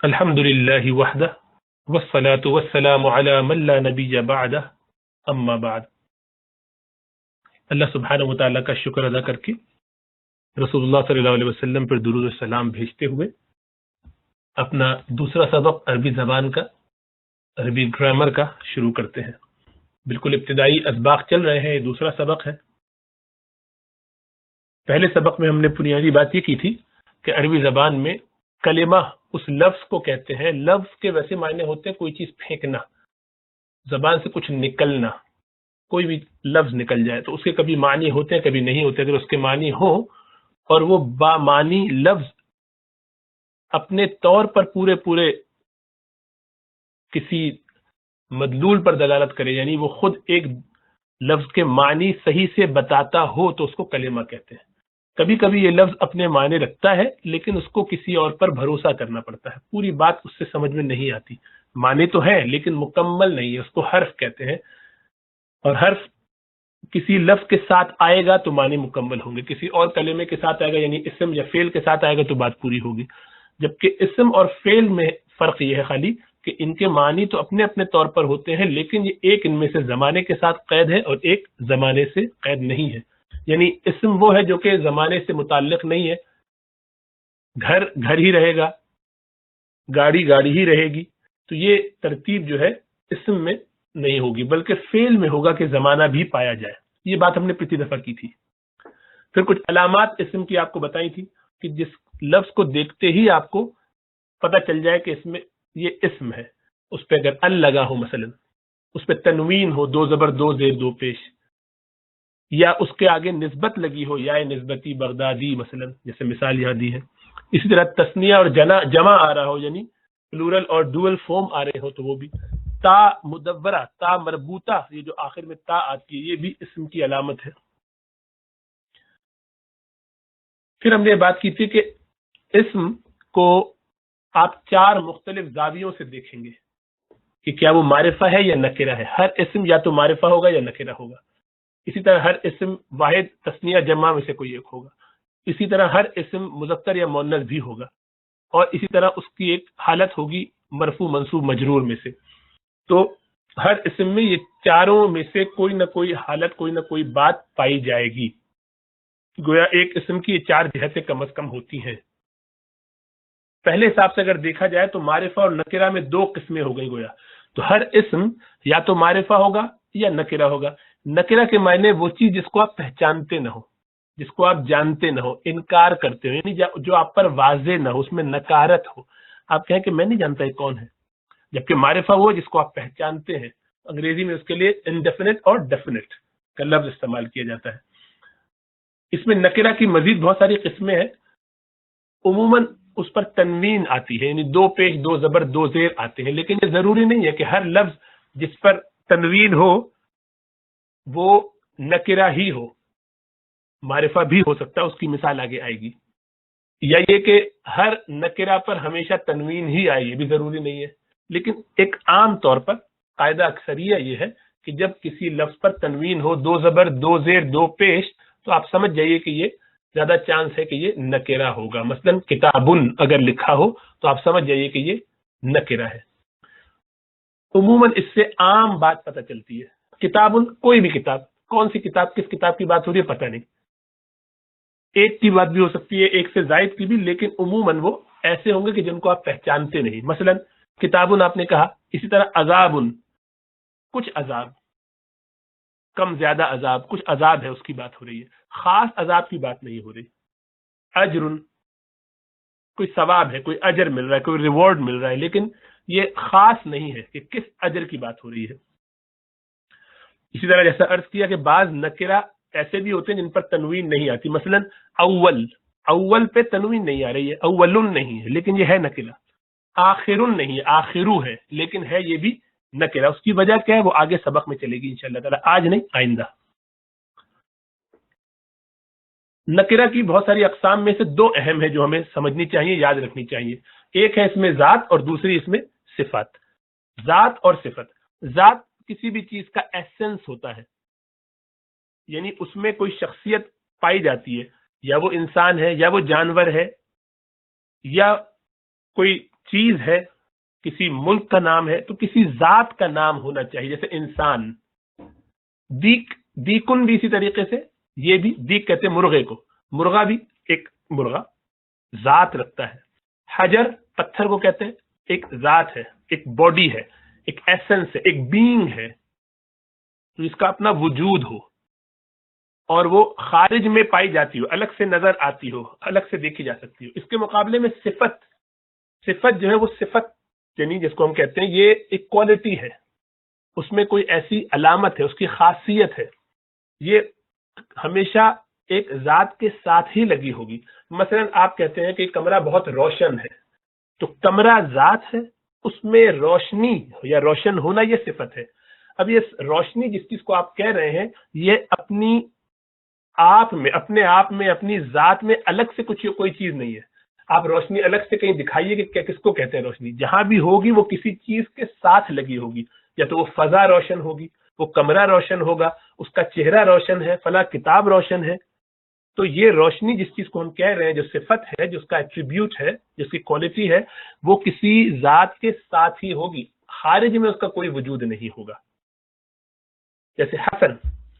الحمد للہ وحدہ والصلاة والسلام علی من لا نبی بعدہ اما بعد۔ اللہ سبحانہ وتعالیٰ کا شکر ادا کر کے رسول اللہ صلی اللہ علیہ وسلم پر درود و سلام بھیجتے ہوئے اپنا دوسرا سبق عربی زبان کا، عربی گرامر کا شروع کرتے ہیں۔ بالکل ابتدائی اسباق چل رہے ہیں، یہ دوسرا سبق ہے۔ پہلے سبق میں ہم نے بنیادی بات یہ کی تھی کہ عربی زبان میں کلمہ اس لفظ کو کہتے ہیں، لفظ کے ویسے معنی ہوتے ہیں کوئی چیز پھینکنا، زبان سے کچھ نکلنا، کوئی بھی لفظ نکل جائے تو اس کے کبھی معنی ہوتے ہیں کبھی نہیں ہوتے۔ اگر اس کے معنی ہو اور وہ با معنی لفظ اپنے طور پر پورے کسی مدلول پر دلالت کرے، یعنی وہ خود ایک لفظ کے معنی صحیح سے بتاتا ہو تو اس کو کلمہ کہتے ہیں۔ کبھی کبھی یہ لفظ اپنے معنی رکھتا ہے لیکن اس کو کسی اور پر بھروسہ کرنا پڑتا ہے، پوری بات اس سے سمجھ میں نہیں آتی، معنی تو ہے لیکن مکمل نہیں ہے، اس کو حرف کہتے ہیں۔ اور حرف کسی لفظ کے ساتھ آئے گا تو معنی مکمل ہوں گے، کسی اور کلمے کے ساتھ آئے گا یعنی اسم یا فعل کے ساتھ آئے گا تو بات پوری ہوگی۔ جبکہ اسم اور فعل میں فرق یہ ہے خالی کہ ان کے معنی تو اپنے اپنے طور پر ہوتے ہیں، لیکن یہ ایک ان میں سے زمانے کے ساتھ قید ہے اور ایک زمانے سے قید نہیں ہے۔ یعنی اسم وہ ہے جو کہ زمانے سے متعلق نہیں ہے، گھر گھر ہی رہے گا، گاڑی گاڑی ہی رہے گی، تو یہ ترتیب جو ہے اسم میں نہیں ہوگی بلکہ فعل میں ہوگا کہ زمانہ بھی پایا جائے۔ یہ بات ہم نے پچھلی دفعہ کی تھی۔ پھر کچھ علامات اسم کی آپ کو بتائی تھی کہ جس لفظ کو دیکھتے ہی آپ کو پتہ چل جائے کہ اس میں یہ اسم ہے، اس پہ اگر ال لگا ہو، مثلا اس پہ تنوین ہو، دو زبر دو زیر دو پیش، یا اس کے آگے نسبت لگی ہو، یا نسبتی بغدادی مثلا، جیسے مثال یہاں دی ہے۔ اسی طرح تثنیہ اور جمع آ رہا ہو، یعنی پلورل اور ڈوئل فارم آ رہے ہو تو وہ بھی۔ تا مدورہ، تا مربوطہ، یہ جو آخر میں تا آتی ہے یہ بھی اسم کی علامت ہے۔ پھر ہم نے بات کی تھی کہ اسم کو آپ چار مختلف زاویوں سے دیکھیں گے کہ کیا وہ معرفہ ہے یا نکرہ ہے۔ ہر اسم یا تو معرفہ ہوگا یا نکرہ ہوگا۔ اسی طرح ہر اسم واحد تثنیہ جمع میں سے کوئی ایک ہوگا۔ اسی طرح ہر اسم مذکر یا مؤنث بھی ہوگا، اور اسی طرح اس کی ایک حالت ہوگی مرفوع منصوب مجرور میں سے۔ تو ہر اسم میں یہ چاروں میں سے کوئی نہ کوئی حالت، کوئی نہ کوئی بات پائی جائے گی۔ گویا ایک اسم کی یہ چار جہتیں کم از کم ہوتی ہیں۔ پہلے حساب سے اگر دیکھا جائے تو معرفہ اور نکرہ میں دو قسمیں ہو گئی گویا۔ تو ہر اسم یا تو معرفہ ہوگا یا نکرہ ہوگا۔ نکرہ کے معنی وہ چیز جس کو آپ پہچانتے نہ ہو، جس کو آپ جانتے نہ ہو، انکار کرتے ہو، یعنی جو آپ پر واضح نہ ہو، اس میں نکارت ہو، آپ کہیں کہ میں نہیں جانتا یہ کون ہے۔ جبکہ معرفہ وہ جس کو آپ پہچانتے ہیں۔ انگریزی میں اس کے لیے انڈیفینٹ اور ڈیفینٹ کا لفظ استعمال کیا جاتا ہے۔ اس میں نکرہ کی مزید بہت ساری قسمیں ہیں۔ عموماً اس پر تنوین آتی ہے، یعنی دو پیش دو زبر دو زیر آتے ہیں، لیکن یہ ضروری نہیں ہے کہ ہر لفظ جس پر تنوین ہو وہ نکرہ ہی ہو، معرفہ بھی ہو سکتا ہے، اس کی مثال آگے آئے گی۔ یا یہ کہ ہر نکرہ پر ہمیشہ تنوین ہی آئے، یہ بھی ضروری نہیں ہے، لیکن ایک عام طور پر قاعدہ اکثریہ یہ ہے کہ جب کسی لفظ پر تنوین ہو، دو زبر دو زیر دو پیش، تو آپ سمجھ جائیے کہ یہ زیادہ چانس ہے کہ یہ نکرہ ہوگا۔ مثلا کتابن اگر لکھا ہو تو آپ سمجھ جائیے کہ یہ نکرہ ہے۔ عموماً اس سے عام بات پتہ چلتی ہے۔ کتابن کوئی بھی کتاب، کون سی کتاب، کس کتاب کی بات ہو رہی ہے پتہ نہیں، ایک کی بات بھی ہو سکتی ہے، ایک سے زائد کی بھی، لیکن عموماً وہ ایسے ہوں گے کہ جن کو آپ پہچانتے نہیں۔ مثلا کتابن آپ نے کہا، اسی طرح عذابن، کچھ عذاب، کم زیادہ عذاب، کچھ عذاب ہے اس کی بات ہو رہی ہے، خاص عذاب کی بات نہیں ہو رہی۔ اجرن، کوئی ثواب ہے، کوئی اجر مل رہا ہے، کوئی ریوارڈ مل رہا ہے، لیکن یہ خاص نہیں ہے کہ کس اجر کی بات ہو رہی ہے۔ اسی طرح جیسا عرض کیا کہ بعض نکرہ ایسے بھی ہوتے ہیں جن پر تنوین نہیں آتی۔ مثلا اول، اول پہ تنوین نہیں آ رہی ہے، اولن نہیں ہے لیکن یہ ہے نکرہ۔ آخرن نہیں ہے، آخرو ہے لیکن ہے یہ بھی نکرہ۔ اس کی وجہ کیا ہے وہ آگے سبق میں چلے گی انشاءاللہ تعالی، آج نہیں آئندہ۔ نکرہ کی بہت ساری اقسام میں سے دو اہم ہیں جو ہمیں سمجھنی چاہیے، یاد رکھنی چاہیے۔ ایک ہے اس میں ذات اور دوسری اس میں صفت۔ ذات اور صفت، ذات کسی بھی چیز کا ایسنس ہوتا ہے، یعنی اس میں کوئی شخصیت پائی جاتی ہے، یا وہ انسان ہے یا وہ جانور ہے یا کوئی چیز ہے، کسی ملک کا نام ہے، تو کسی ذات کا نام ہونا چاہیے. جیسے انسان، دیک، دیکن بھی اسی طریقے سے، یہ بھی دیک کہتے ہیں مرغے کو، مرغا بھی ایک مرغا ذات رکھتا ہے. حجر پتھر کو کہتے ہیں، ایک ذات ہے، ایک باڈی ہے، ایک ایسنس ہے، ایک بینگ ہے، تو اس کا اپنا وجود ہو اور وہ خارج میں پائی جاتی ہو، الگ سے نظر آتی ہو، الگ سے دیکھی جا سکتی ہو. اس کے مقابلے میں صفت، صفت جو ہے وہ صفت یعنی جس کو ہم کہتے ہیں یہ ایک کوالٹی ہے، اس میں کوئی ایسی علامت ہے، اس کی خاصیت ہے، یہ ہمیشہ ایک ذات کے ساتھ ہی لگی ہوگی. مثلا آپ کہتے ہیں کہ کمرہ بہت روشن ہے، تو کمرہ ذات ہے، اس میں روشنی یا روشن ہونا یہ صفت ہے. اب یہ روشنی جس چیز کو آپ کہہ رہے ہیں یہ اپنی آپ میں، اپنے آپ میں، اپنی ذات میں الگ سے کچھ کوئی چیز نہیں ہے. آپ روشنی الگ سے کہیں دکھائیے کہ کس کو کہتے ہیں روشنی، جہاں بھی ہوگی وہ کسی چیز کے ساتھ لگی ہوگی، یا تو وہ فضا روشن ہوگی، وہ کمرہ روشن ہوگا، اس کا چہرہ روشن ہے، فلاں کتاب روشن ہے. تو یہ روشنی جس چیز کو ہم کہہ رہے ہیں، جو صفت ہے، جس کا ایٹریبیوٹ ہے، جس کی کوالٹی ہے، وہ کسی ذات کے ساتھ ہی ہوگی، خارج میں اس کا کوئی وجود نہیں ہوگا. جیسے حسن،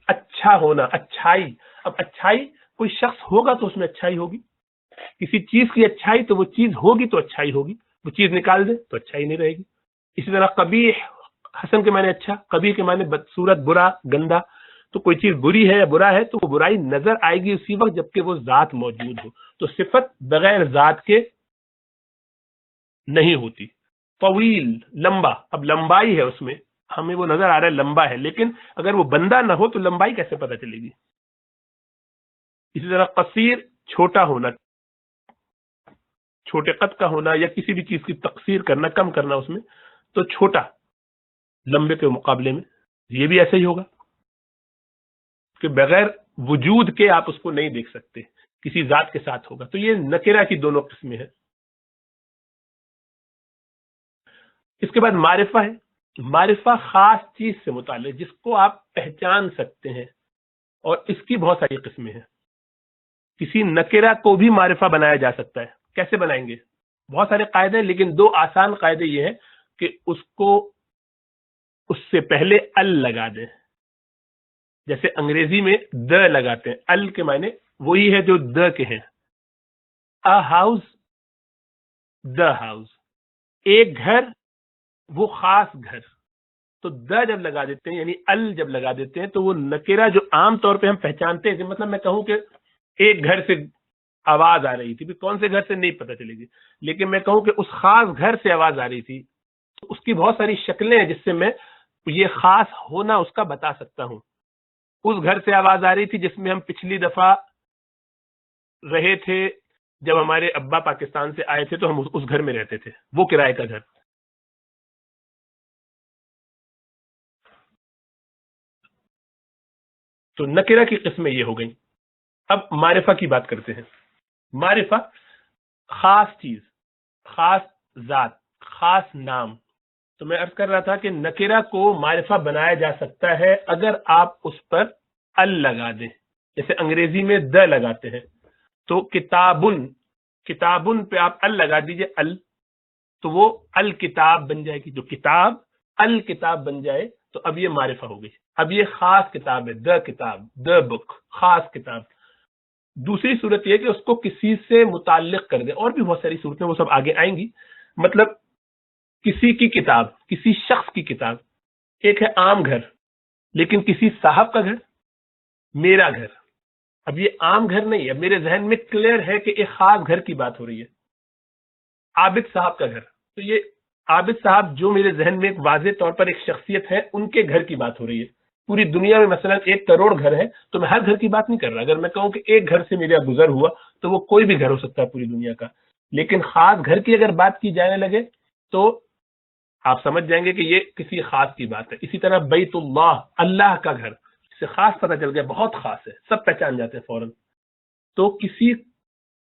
اچھا ہونا، اچھائی. اب اچھائی کوئی شخص ہوگا تو اس میں اچھائی ہوگی، کسی چیز کی اچھائی تو وہ چیز ہوگی تو اچھائی ہوگی، وہ چیز نکال دے تو اچھائی نہیں رہے گی. اسی طرح قبیح، حسن کے معنی اچھا، قبیح کے معنی بدصورت، برا، گندا. تو کوئی چیز بری ہے یا برا ہے تو وہ برائی نظر آئے گی اسی وقت جبکہ وہ ذات موجود ہو. تو صفت بغیر ذات کے نہیں ہوتی. طویل، لمبا، اب لمبائی ہے اس میں، ہمیں وہ نظر آ رہا ہے لمبا ہے، لیکن اگر وہ بندہ نہ ہو تو لمبائی کیسے پتہ چلے گی. اسی طرح قصیر، چھوٹا ہونا، چھوٹے قد کا ہونا، یا کسی بھی چیز کی تقصیر کرنا، کم کرنا اس میں، تو چھوٹا لمبے کے مقابلے میں، یہ بھی ایسا ہی ہوگا کہ بغیر وجود کے آپ اس کو نہیں دیکھ سکتے، کسی ذات کے ساتھ ہوگا. تو یہ نکرہ کی دونوں قسمیں ہیں. اس کے بعد معرفہ ہے. معرفہ خاص چیز سے متعلق جس کو آپ پہچان سکتے ہیں، اور اس کی بہت ساری قسمیں ہیں. کسی نکرہ کو بھی معرفہ بنایا جا سکتا ہے. کیسے بنائیں گے؟ بہت سارے قاعدے ہیں، لیکن دو آسان قاعدے یہ ہیں کہ اس کو اس سے پہلے ال لگا دیں. جیسے انگریزی میں د لگاتے ہیں، ال کے معنی وہی ہے جو د کے ہیں. ا ہاؤس، دا ہاؤس، ایک گھر، وہ خاص گھر. تو د جب لگا دیتے ہیں یعنی ال جب لگا دیتے ہیں تو وہ نکرہ جو عام طور پہ ہم پہچانتے ہیں، مطلب میں کہوں کہ ایک گھر سے آواز آ رہی تھی، کون سے گھر سے نہیں پتہ چلے گی، لیکن میں کہوں کہ اس خاص گھر سے آواز آ رہی تھی، تو اس کی بہت ساری شکلیں ہیں جس سے میں یہ خاص ہونا اس کا بتا سکتا ہوں. اس گھر سے آواز آ رہی تھی جس میں ہم پچھلی دفعہ رہے تھے، جب ہمارے ابا پاکستان سے آئے تھے تو ہم اس گھر میں رہتے تھے، وہ کرائے کا گھر. تو نکرہ کی قسمیں یہ ہو گئیں. اب معرفہ کی بات کرتے ہیں. معرفہ خاص چیز، خاص ذات، خاص نام. تو میں عرض کر رہا تھا کہ نکرہ کو معرفہ بنایا جا سکتا ہے اگر آپ اس پر ال لگا دیں. جیسے انگریزی میں د لگاتے ہیں، تو کتابن، کتابن پہ آپ ال لگا دیجئے، ال، تو وہ الکتاب بن جائے گی. جو کتاب الکتاب بن جائے تو اب یہ معرفہ ہو گئی. اب یہ خاص کتاب ہے، د کتاب، د بک، خاص کتاب. دوسری صورت یہ کہ اس کو کسی سے متعلق کر دیں، اور بھی بہت ساری صورتیں، وہ سب آگے آئیں گی. مطلب کسی کی کتاب، کسی شخص کی کتاب. ایک ہے عام گھر، لیکن کسی صاحب کا گھر، میرا گھر. اب یہ عام گھر نہیں ہے، میرے ذہن میں کلیئر ہے کہ ایک خاص گھر کی بات ہو رہی ہے. عابد صاحب کا گھر، تو یہ عابد صاحب جو میرے ذہن میں ایک واضح طور پر ایک شخصیت ہے، ان کے گھر کی بات ہو رہی ہے. پوری دنیا میں مثلا 1 کروڑ گھر ہے، تو میں ہر گھر کی بات نہیں کر رہا. اگر میں کہوں کہ ایک گھر سے میرا گزر ہوا تو وہ کوئی بھی گھر ہو سکتا ہے پوری دنیا کا. لیکن خاص گھر کی اگر بات کی جانے لگے تو آپ سمجھ جائیں گے کہ یہ کسی خاص کی بات ہے. اسی طرح بیت اللہ، اللہ کا گھر، اس سے خاص پتہ چل گیا بہت خاص ہے، سب پہچان جاتے ہیں فوراً. تو کسی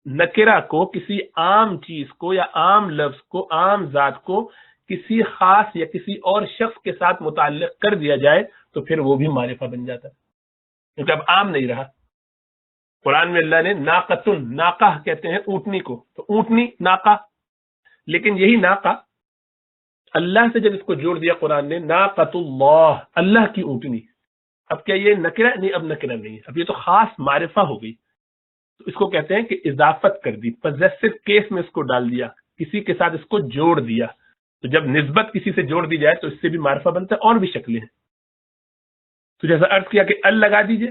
نکرہ کو، کسی عام چیز کو یا عام لفظ کو، عام ذات کو کسی خاص یا کسی اور شخص کے ساتھ متعلق کر دیا جائے تو پھر وہ بھی معرفہ بن جاتا ہے، کیونکہ اب عام نہیں رہا. قرآن میں اللہ نے ناقتن، ناقہ کہتے ہیں اونٹنی کو، تو اونٹنی، ناقہ. لیکن یہی ناقہ اللہ سے جب اس کو جوڑ دیا قرآن نے، ناقۃ اللہ، اللہ کی اونٹنی، اب کیا یہ نکرہ نہیں؟ اب نکرہ نہیں ہے، اب یہ تو خاص معرفہ ہو گئی. تو اس کو کہتے ہیں کہ اضافت کر دی، پوزیسو کیس میں اس کو ڈال دیا، کسی کے ساتھ اس کو جوڑ دیا. تو جب نسبت کسی سے جوڑ دی جائے تو اس سے بھی معرفہ بنتا ہے. اور بھی شکلیں ہیں. تو جیسا عرض کیا کہ ال لگا دیجئے،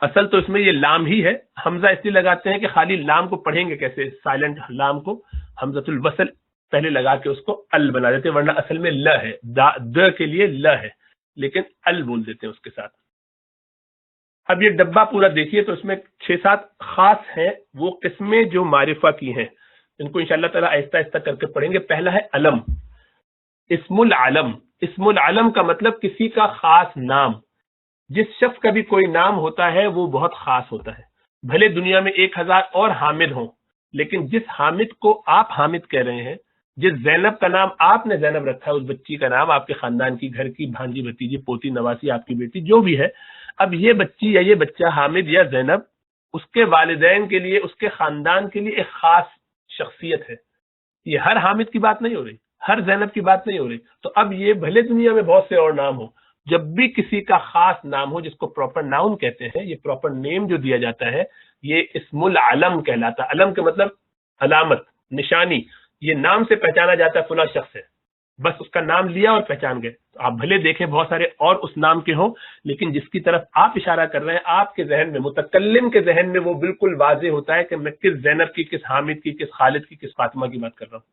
اصل تو اس میں یہ لام ہی ہے. حمزہ اس لیے لگاتے ہیں کہ خالی لام کو پڑھیں گے کیسے، سائلنٹ لام کو حمزۃ الوصل پہلے لگا کے اس کو ال بنا دیتے ہیں، ورنہ اصل میں ل ہے، د کے لیے ل ہے، لیکن ال بول دیتے ہیں اس کے ساتھ. اب یہ ڈبہ پورا دیکھیے تو اس میں 6-7 خاص ہیں وہ قسمیں جو معرفہ کی ہیں، ان کو انشاءاللہ تعالی آہستہ آہستہ کر کے پڑھیں گے. پہلا ہے علم، اسم العلم. اسم العلم کا مطلب کسی کا خاص نام. جس شخص کا بھی کوئی نام ہوتا ہے وہ بہت خاص ہوتا ہے، بھلے دنیا میں 1000 اور حامد ہوں، لیکن جس حامد کو آپ حامد کہہ رہے ہیں، جس زینب کا نام آپ نے زینب رکھا ہے، اس بچی کا نام آپ کے خاندان کی، گھر کی بھانجی بھتیجی پوتی نواسی آپ کی بیٹی جو بھی ہے، اب یہ بچی یا یہ بچہ حامد یا زینب اس کے والدین کے لیے، اس کے خاندان کے لیے ایک خاص شخصیت ہے. یہ ہر حامد کی بات نہیں ہو رہی، ہر زینب کی بات نہیں ہو رہی. تو اب یہ بھلے دنیا میں بہت سے اور نام ہو، جب بھی کسی کا خاص نام ہو جس کو پراپر ناؤن کہتے ہیں، یہ پراپر نیم جو دیا جاتا ہے یہ اسم العلم کہلاتا ہے. علم کے مطلب علامت، نشانی. یہ نام سے پہچانا جاتا ہے فلاں شخص ہے، بس اس کا نام لیا اور پہچان گئے. تو آپ بھلے دیکھیں بہت سارے اور اس نام کے ہوں، لیکن جس کی طرف آپ اشارہ کر رہے ہیں آپ کے ذہن میں، متکلم کے ذہن میں وہ بالکل واضح ہوتا ہے کہ میں کس زینب کی، کس حامد کی، کس خالد کی، کس فاطمہ کی بات کر رہا ہوں.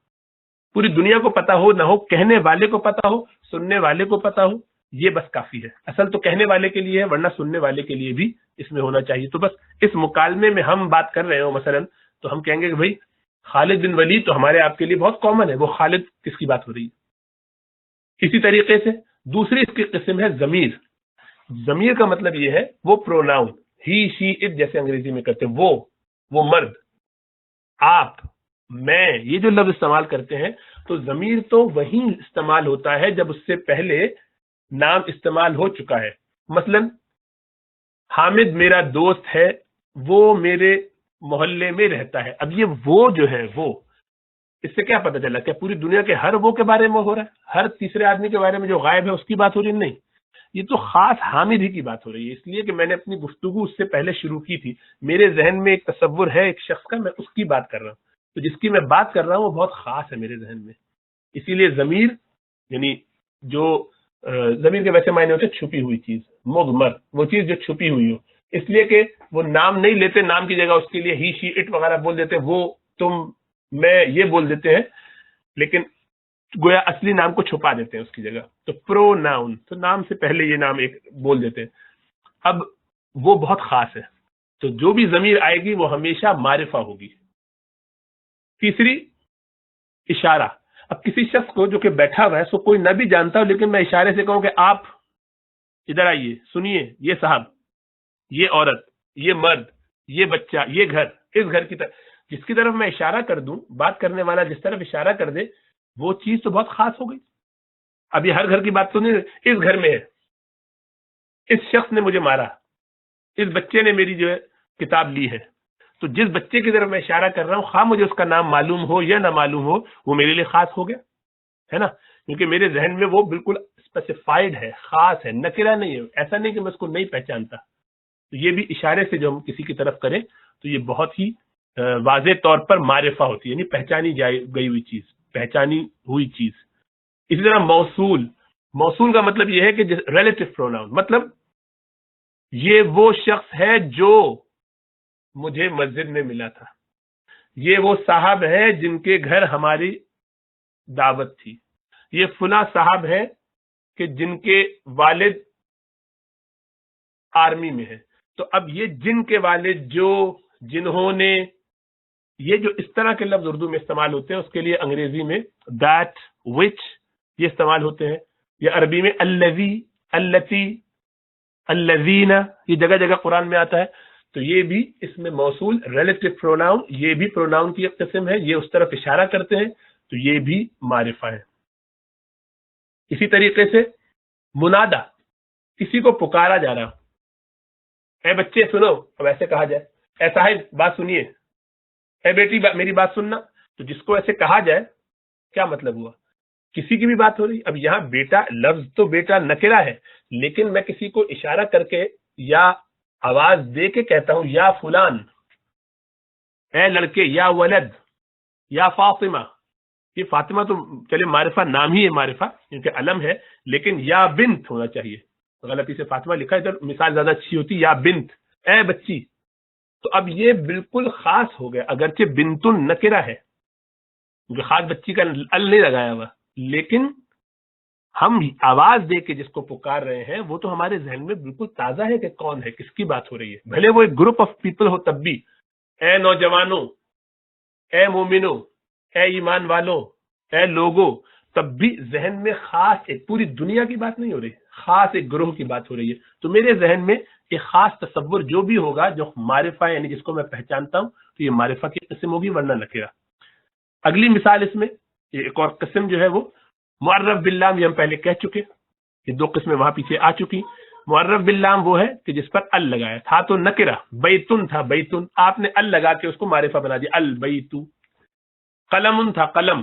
پوری دنیا کو پتا ہو نہ ہو، کہنے والے کو پتا ہو، سننے والے کو پتا ہو، یہ بس کافی ہے. اصل تو کہنے والے کے لیے ہے، ورنہ سننے والے کے لیے بھی اس میں ہونا چاہیے. تو بس اس مکالمے میں ہم بات کر رہے ہو مثلا، تو ہم کہیں گے کہ بھائی خالد بن ولید تو ہمارے آپ کے لیے بہت کامن ہے، وہ خالد کس کی بات ہو رہی ہے. اسی طریقے سے دوسری اس کی قسم ہے ضمیر. ضمیر کا مطلب یہ ہے وہ پروناؤن، ہی شی اٹ جیسے انگریزی میں کرتے ہیں، وہ مرد، آپ، میں، یہ جو لفظ استعمال کرتے ہیں. تو ضمیر تو وہی استعمال ہوتا ہے جب اس سے پہلے نام استعمال ہو چکا ہے. مثلا حامد میرا دوست ہے، وہ میرے محلے میں رہتا ہے. اب یہ وہ جو ہے، وہ اس سے کیا پتہ چلا؟ کہ پوری دنیا کے ہر وہ کے بارے میں ہو رہا ہے، ہر تیسرے آدمی کے بارے میں جو غائب ہے اس کی بات ہو رہی ہے؟ نہیں، یہ تو خاص حامد ہی کی بات ہو رہی ہے. اس لیے کہ میں نے اپنی گفتگو اس سے پہلے شروع کی تھی، میرے ذہن میں ایک تصور ہے ایک شخص کا، میں اس کی بات کر رہا ہوں. تو جس کی میں بات کر رہا ہوں وہ بہت خاص ہے میرے ذہن میں. اسی لیے ضمیر یعنی جو ضمیر کے ویسے معنی ہوتے ہیں چھپی ہوئی چیز، مضمر، وہ چیز جو چھپی ہوئی ہو. اس لیے کہ وہ نام نہیں لیتے، نام کی جگہ اس کے لیے ہی شی اٹ وغیرہ بول دیتے، وہ تم میں یہ بول دیتے ہیں، لیکن گویا اصلی نام کو چھپا دیتے ہیں اس کی جگہ. تو پرو ناؤن، تو نام سے پہلے یہ نام ایک بول دیتے ہیں. اب وہ بہت خاص ہے. تو جو بھی ضمیر آئے گی وہ ہمیشہ معرفہ ہوگی. تیسری اشارہ. اب کسی شخص کو جو کہ بیٹھا ہوا ہے، سو کوئی نہ بھی جانتا ہو، لیکن میں اشارے سے کہوں کہ آپ ادھر آئیے، سنیے، یہ صاحب، یہ عورت، یہ مرد، یہ بچہ، یہ گھر، اس گھر کی طرف، جس کی طرف میں اشارہ کر دوں، بات کرنے والا جس طرف اشارہ کر دے، وہ چیز تو بہت خاص ہو گئی. اب یہ ہر گھر کی بات تو نہیں، اس گھر میں ہے، اس شخص نے مجھے مارا، اس بچے نے میری جو ہے کتاب لی ہے. تو جس بچے کی طرف میں اشارہ کر رہا ہوں، خواہ مجھے اس کا نام معلوم ہو یا نہ معلوم ہو، وہ میرے لیے خاص ہو گیا ہے نا، کیونکہ میرے ذہن میں وہ بالکل اسپیسیفائڈ ہے، خاص ہے، نکرہ نہیں ہے. ایسا نہیں کہ میں اس کو نہیں پہچانتا. تو یہ بھی اشارے سے جو ہم کسی کی طرف کریں تو یہ بہت ہی واضح طور پر معرفہ ہوتی ہے، یعنی پہچانی گئی ہوئی چیز، پہچانی ہوئی چیز. اسی طرح موصول. موصول کا مطلب یہ ہے کہ ریلیٹو پروناؤن، مطلب یہ وہ شخص ہے جو مجھے مسجد میں ملا تھا، یہ وہ صاحب ہے جن کے گھر ہماری دعوت تھی، یہ فلاں صاحب ہے کہ جن کے والد آرمی میں ہے. تو اب یہ جن کے والد، جو، جنہوں نے، یہ جو اس طرح کے لفظ اردو میں استعمال ہوتے ہیں، اس کے لیے انگریزی میں دیٹ، وچ یہ استعمال ہوتے ہیں، یا عربی میں الذی، التی، الذین، یہ جگہ جگہ قرآن میں آتا ہے. تو یہ بھی اس میں موصول ریلیٹو پروناؤن، یہ بھی پروناؤن کی ایک قسم ہے، یہ اس طرف اشارہ کرتے ہیں، تو یہ بھی معرفہ ہے. اسی طریقے سے منادا، کسی کو پکارا جا رہا، اے بچے سنو، اب ایسے کہا جائے، اے صاحب بات سنیے، اے بیٹی میری بات سننا. تو جس کو ایسے کہا جائے کیا مطلب ہوا؟ کسی کی بھی بات ہو رہی. اب یہاں بیٹا لفظ تو بیٹا نکرہ ہے، لیکن میں کسی کو اشارہ کر کے یا آواز دے کے کہتا ہوں یا فلان، اے لڑکے، یا ولد، یا فاطمہ. یہ فاطمہ تو چلے معرفہ نام ہی ہے، معرفہ کیونکہ علم ہے، لیکن یا بنت ہونا چاہیے. غلطی سے فاطمہ لکھا ہے، ادھر مثال زیادہ اچھی ہوتی یا بنت، اے بچی. تو اب یہ بالکل خاص ہو گیا، اگرچہ بنت نکرہ ہے کیونکہ خاص بچی کا ال نہیں لگایا ہوا، لیکن ہم آواز دے کے جس کو پکار رہے ہیں وہ تو ہمارے ذہن میں بالکل تازہ ہے کہ کون ہے، کس کی بات ہو رہی ہے. بھلے وہ ایک گروپ آف پیپل ہو تب بھی، اے نوجوانوں، اے مومنوں، اے ایمان والوں، اے لوگوں، تب بھی ذہن میں خاص ایک پوری دنیا کی بات نہیں ہو رہی، خاص ایک گروہ کی بات ہو رہی ہے. تو میرے ذہن میں ایک خاص تصور جو بھی ہوگا، جو معرفہ یعنی جس کو میں پہچانتا ہوں، تو یہ معرفہ کی قسم ہوگی ورنہ نکرہ. اگلی مثال اس میں ایک اور قسم جو ہے وہ معرف باللام، یہ ہم پہلے کہہ چکے، یہ دو قسمیں وہاں پیچھے آ چکی. معرف باللام وہ ہے کہ جس پر ال لگایا تھا تو نکرہ، بیتن تھا بیتن، آپ نے ال لگا کے اس کو معرفہ بنا دیا، البیت. قلم تھا قلم،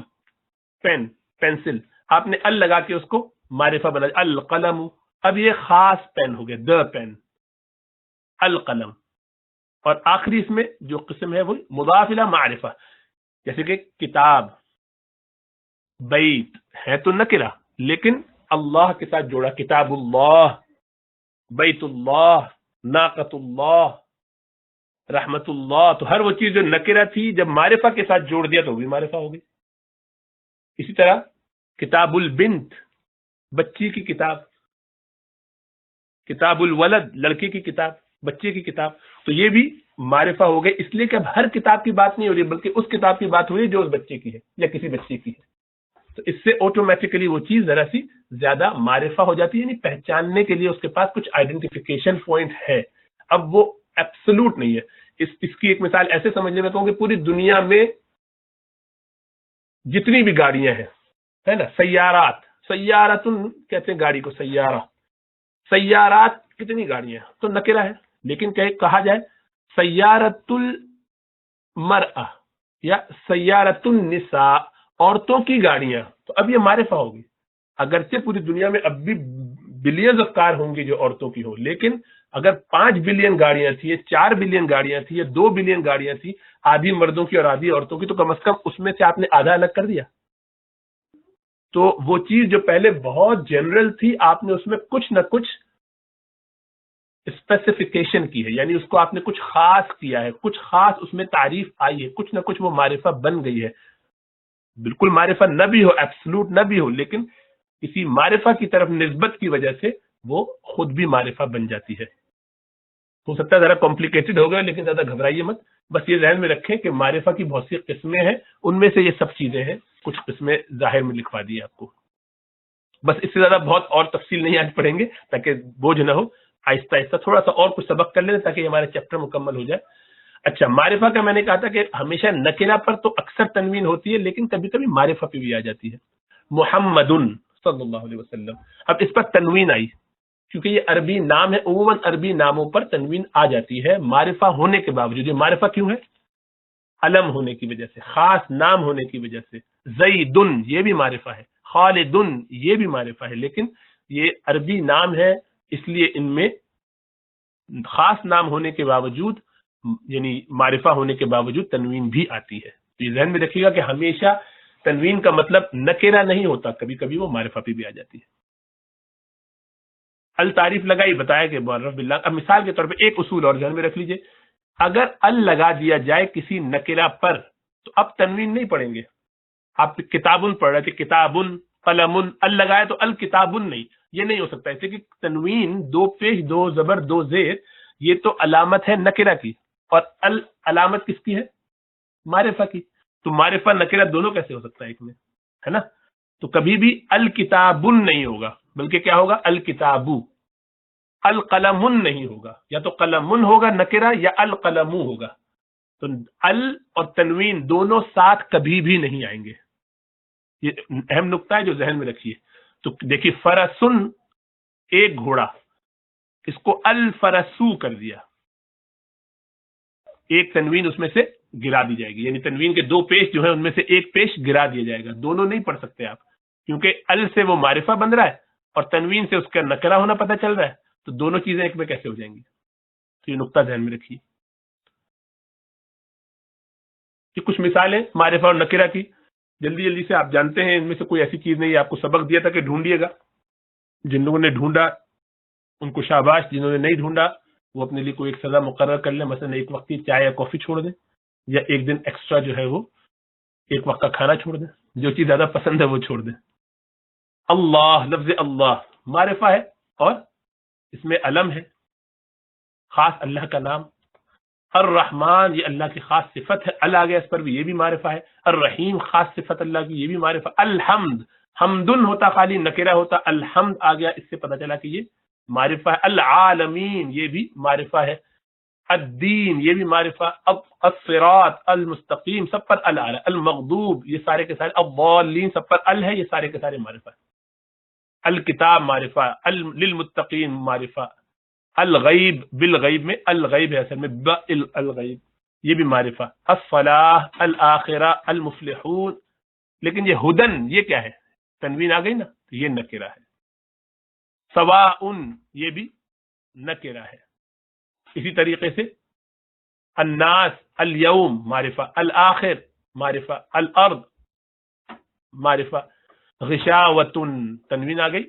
پین، پینسل، آپ نے ال لگا کے اس کو معرفہ بنا دیا، القلم. اب یہ خاص پین ہو گیا، دا پین، القلم. اور آخری اس میں جو قسم ہے وہ مضاف الی معرفہ، جیسے کہ کتاب، بیت ہے تو نکرہ لیکن اللہ کے ساتھ جوڑا، کتاب اللہ، بیت اللہ، ناقۃ اللہ، رحمت اللہ. تو ہر وہ چیز جو نکرہ تھی جب معرفہ کے ساتھ جوڑ دیا تو وہ بھی معرفہ ہو گئی. اسی طرح کتاب البنت، بچی کی کتاب، کتاب الولد، لڑکے کی کتاب، بچے کی کتاب. تو یہ بھی معرفہ ہو گئے، اس لیے کہ اب ہر کتاب کی بات نہیں ہو رہی بلکہ اس کتاب کی بات ہو رہی ہے جو اس بچے کی ہے یا کسی بچے کی ہے. تو اس سے آٹومیٹیکلی وہ چیز ذرا سی زیادہ معرفہ ہو جاتی ہے، یعنی پہچاننے کے لیے اس کے پاس کچھ آئیڈینٹیفیکیشن پوائنٹ ہے. اب وہ ایبسولوٹ نہیں ہے. اس کی ایک مثال ایسے سمجھنے میں کہوں کہ پوری دنیا میں جتنی بھی گاڑیاں ہیں، ہے نا، سیارات، سیارت کہتے ہیں گاڑی کو، سیارہ، سیارات، کتنی گاڑیاں تو نکرہ ہے. لیکن کہا جائے سیارت المرأہ یا سیارت النساء، عورتوں کی گاڑیاں، تو اب یہ معرفہ ہوگی. اگرچہ پوری دنیا میں اب بھی بلینز آف کار ہوں گی جو عورتوں کی ہو، لیکن اگر 5 بلین گاڑیاں تھی یا 4 بلین گاڑیاں تھی یا 2 بلین گاڑیاں تھی، آدھی مردوں کی اور آدھی عورتوں کی، تو کم از کم اس میں سے آپ نے آدھا الگ کر دیا. تو وہ چیز جو پہلے بہت جنرل تھی، آپ نے اس میں کچھ نہ کچھ اسپیسیفیکیشن کی ہے، یعنی اس کو آپ نے کچھ خاص کیا ہے، کچھ خاص اس میں تعریف آئی ہے، کچھ نہ کچھ وہ معرفہ بن گئی ہے. بالکل معرفہ نہ بھی ہو، ایبسلوٹ نہ بھی ہو، لیکن کسی معرفہ کی طرف نسبت کی وجہ سے وہ خود بھی معرفہ بن جاتی ہے. ہو سکتا ہے ذرا کمپلیکیٹڈ ہو گیا، لیکن زیادہ گھبرائیے مت. بس یہ ذہن میں رکھیں کہ معرفہ کی بہت سی قسمیں ہیں، ان میں سے یہ سب چیزیں ہیں، کچھ قسمیں ظاہر میں لکھوا دی آپ کو. بس اس سے زیادہ بہت اور تفصیل نہیں آج پڑھیں گے تاکہ بوجھ نہ ہو. آہستہ آہستہ تھوڑا سا اور کچھ سبق کر لیں تاکہ ہمارا چیپٹر مکمل ہو جائے. اچھا، معرفہ کا میں نے کہا تھا کہ ہمیشہ نکرہ پر تو اکثر تنوین ہوتی ہے، لیکن کبھی کبھی معرفہ پہ بھی آ جاتی ہے. محمد صلی اللہ علیہ وسلم، اب اس پر تنوین آئی کیونکہ یہ عربی نام ہے. عموماً عربی ناموں پر تنوین آ جاتی ہے معرفہ ہونے کے باوجود. یہ معرفہ کیوں ہے؟ علم ہونے کی وجہ سے، خاص نام ہونے کی وجہ سے. زیدن یہ بھی معرفہ ہے، خالدن یہ بھی معرفہ ہے، لیکن یہ عربی نام ہے اس لیے ان میں خاص نام ہونے کے باوجود، یعنی معرفہ ہونے کے باوجود تنوین بھی آتی ہے. تو یہ ذہن میں رکھیے گا کہ ہمیشہ تنوین کا مطلب نکرہ نہیں ہوتا، کبھی کبھی وہ معرفہ پہ بھی آ جاتی ہے. التعریف لگائی، بتایا کہ معرف باللہ. اب مثال کے طور پہ ایک اصول اور ذہن میں رکھ لیجئے، اگر ال لگا دیا جائے کسی نکرہ پر تو اب تنوین نہیں پڑھیں گے. آپ کتابن پڑھ رہے تھے، کتابن، قلمن، ال لگائے تو الکتابن نہیں، یہ نہیں ہو سکتا. ایسے کہ تنوین، 2 پیش 2 زبر 2 زیر، یہ تو علامت ہے نکرہ کی، اور علامت کس کی ہے؟ معرفہ کی. تو معرفہ نکرہ دونوں کیسے ہو سکتا ہے ایک میں، ہے نا؟ تو کبھی بھی الکتابن نہیں ہوگا، بلکہ کیا ہوگا؟ الکتابو. القلمن نہیں ہوگا، یا تو قلمن ہوگا نکرہ یا القلمو ہوگا. تو ال اور تنوین دونوں ساتھ کبھی بھی نہیں آئیں گے. یہ اہم نقطہ ہے جو ذہن میں رکھیے. تو دیکھیے، فرسن ایک گھوڑا، اس کو الفرسو کر دیا. ایک تنوین اس میں سے گرا دی جائے گی، یعنی تنوین کے دو پیش جو ہیں ان میں سے ایک پیش گرا دیا جائے گا، دونوں نہیں پڑھ سکتے آپ، کیونکہ ال سے وہ معرفہ بن رہا ہے اور تنوین سے اس کا نکرہ ہونا پتہ چل رہا ہے، تو دونوں چیزیں ایک میں کیسے ہو جائیں گی؟ تو یہ نقطہ ذہن میں رکھیے. کہ کچھ مثالیں معرفہ اور نکرہ کی جلدی جلدی سے آپ جانتے ہیں، ان میں سے کوئی ایسی چیز نہیں ہے، آپ کو سبق دیا تھا کہ ڈھونڈیے گا، جن لوگوں نے ڈھونڈا ان کو شاباش، جنہوں نے نہیں ڈھونڈا وہ اپنے لیے کوئی ایک سزا مقرر کر لیں، مثلا ایک وقت کی چائے یا کافی چھوڑ دیں، یا ایک دن ایکسٹرا جو ہے وہ ایک وقت کا کھانا چھوڑ دیں، جو چیز زیادہ پسند ہے وہ چھوڑ دیں. اللہ، لفظ اللہ معرفہ ہے اور اس میں علم ہے، خاص اللہ کا نام. الرحمن یہ اللہ کی خاص صفت ہے، ال آ گیا اس پر بھی، یہ بھی معرفہ ہے. الرحیم خاص صفت اللہ کی، یہ بھی معرفہ. الحمد، حمدن ہوتا خالی نکرہ ہوتا، الحمد آ گیا، اس سے پتہ چلا کہ یہ معرفہ ہے. العالمین یہ بھی معرفہ ہے. الدین یہ بھی معرفہ. الصراط المستقیم سب پر ال آ رہا ہے. المغضوب یہ سارے کے سارے، الضالین سب پر ال ہے، یہ سارے کے سارے معرفہ ہے. الکتاب معرفہ، للمتقین معرفہ. الغیب، بالغیب میں الغیب ہے اصل میں، الغیب یہ بھی معرفہ. الصلاح، الآخرہ، المفلحون. لیکن یہ ہدن یہ کیا ہے؟ تنوین آ گئی نا، تو یہ نکرہ ہے. سواء یہ بھی نکرہ ہے. اسی طریقے سے الناس، الیوم معرفہ. الآخر معرفہ. الارض معرفہ. غشاوۃ تنوین آ گئی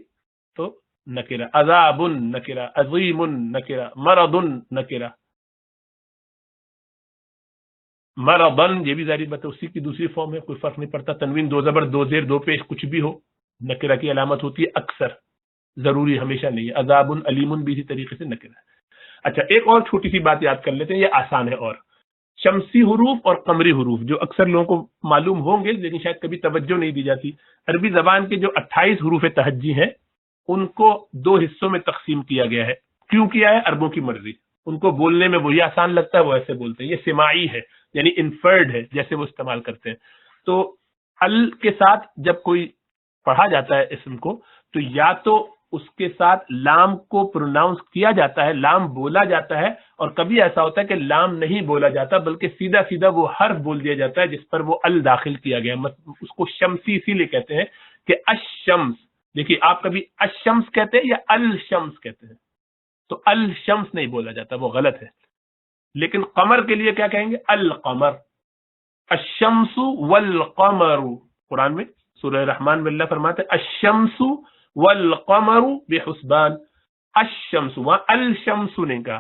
تو نکرہ. عذاب نکرہ. عظیم نکرہ. مرض نکرہ. مرضن یہ بھی ظاہر بات ہے اسی کی دوسری فارم ہے، کوئی فرق نہیں پڑتا. تنوین دو زبر دو زیر دو پیش کچھ بھی ہو نکرہ کی علامت ہوتی ہے اکثر، ضروری ہمیشہ نہیں ہے. عذاب علیم بھی اسی طریقے سے نکرہ ہے. اچھا ایک اور چھوٹی سی بات یاد کر لیتے ہیں، یہ آسان ہے. اور شمسی حروف اور قمری حروف جو اکثر لوگوں کو معلوم ہوں گے لیکن شاید کبھی توجہ نہیں دی جاتی. عربی زبان کے جو 28 حروف تہجی ہیں ان کو دو حصوں میں تقسیم کیا گیا ہے. کیوں کیا ہے؟ عربوں کی مرضی. ان کو بولنے میں وہی آسان لگتا ہے وہ ایسے بولتے ہیں. یہ سماعی ہے یعنی انفرڈ ہے، جیسے وہ استعمال کرتے ہیں. تو ال کے ساتھ جب کوئی پڑھا جاتا ہے اسم کو تو یا تو اس کے ساتھ لام کو پروناؤنس کیا جاتا ہے، لام بولا جاتا ہے، اور کبھی ایسا ہوتا ہے کہ لام نہیں بولا جاتا بلکہ سیدھا سیدھا وہ حرف بول دیا جاتا ہے جس پر وہ ال داخل کیا گیا. اس کو شمسی اسی لیے کہتے ہیں کہ الشمس. دیکھیے آپ کبھی الشمس کہتے ہیں یا الشمس کہتے ہیں، تو الشمس نہیں بولا جاتا، وہ غلط ہے. لیکن قمر کے لیے کیا کہیں گے؟ القمر. الشمس والقمر، قرآن میں سورہ رحمان میں اللہ فرماتے ہیں الشمس والقمر بحسبان. الشمس، وہاں الشمس نہیں کہا.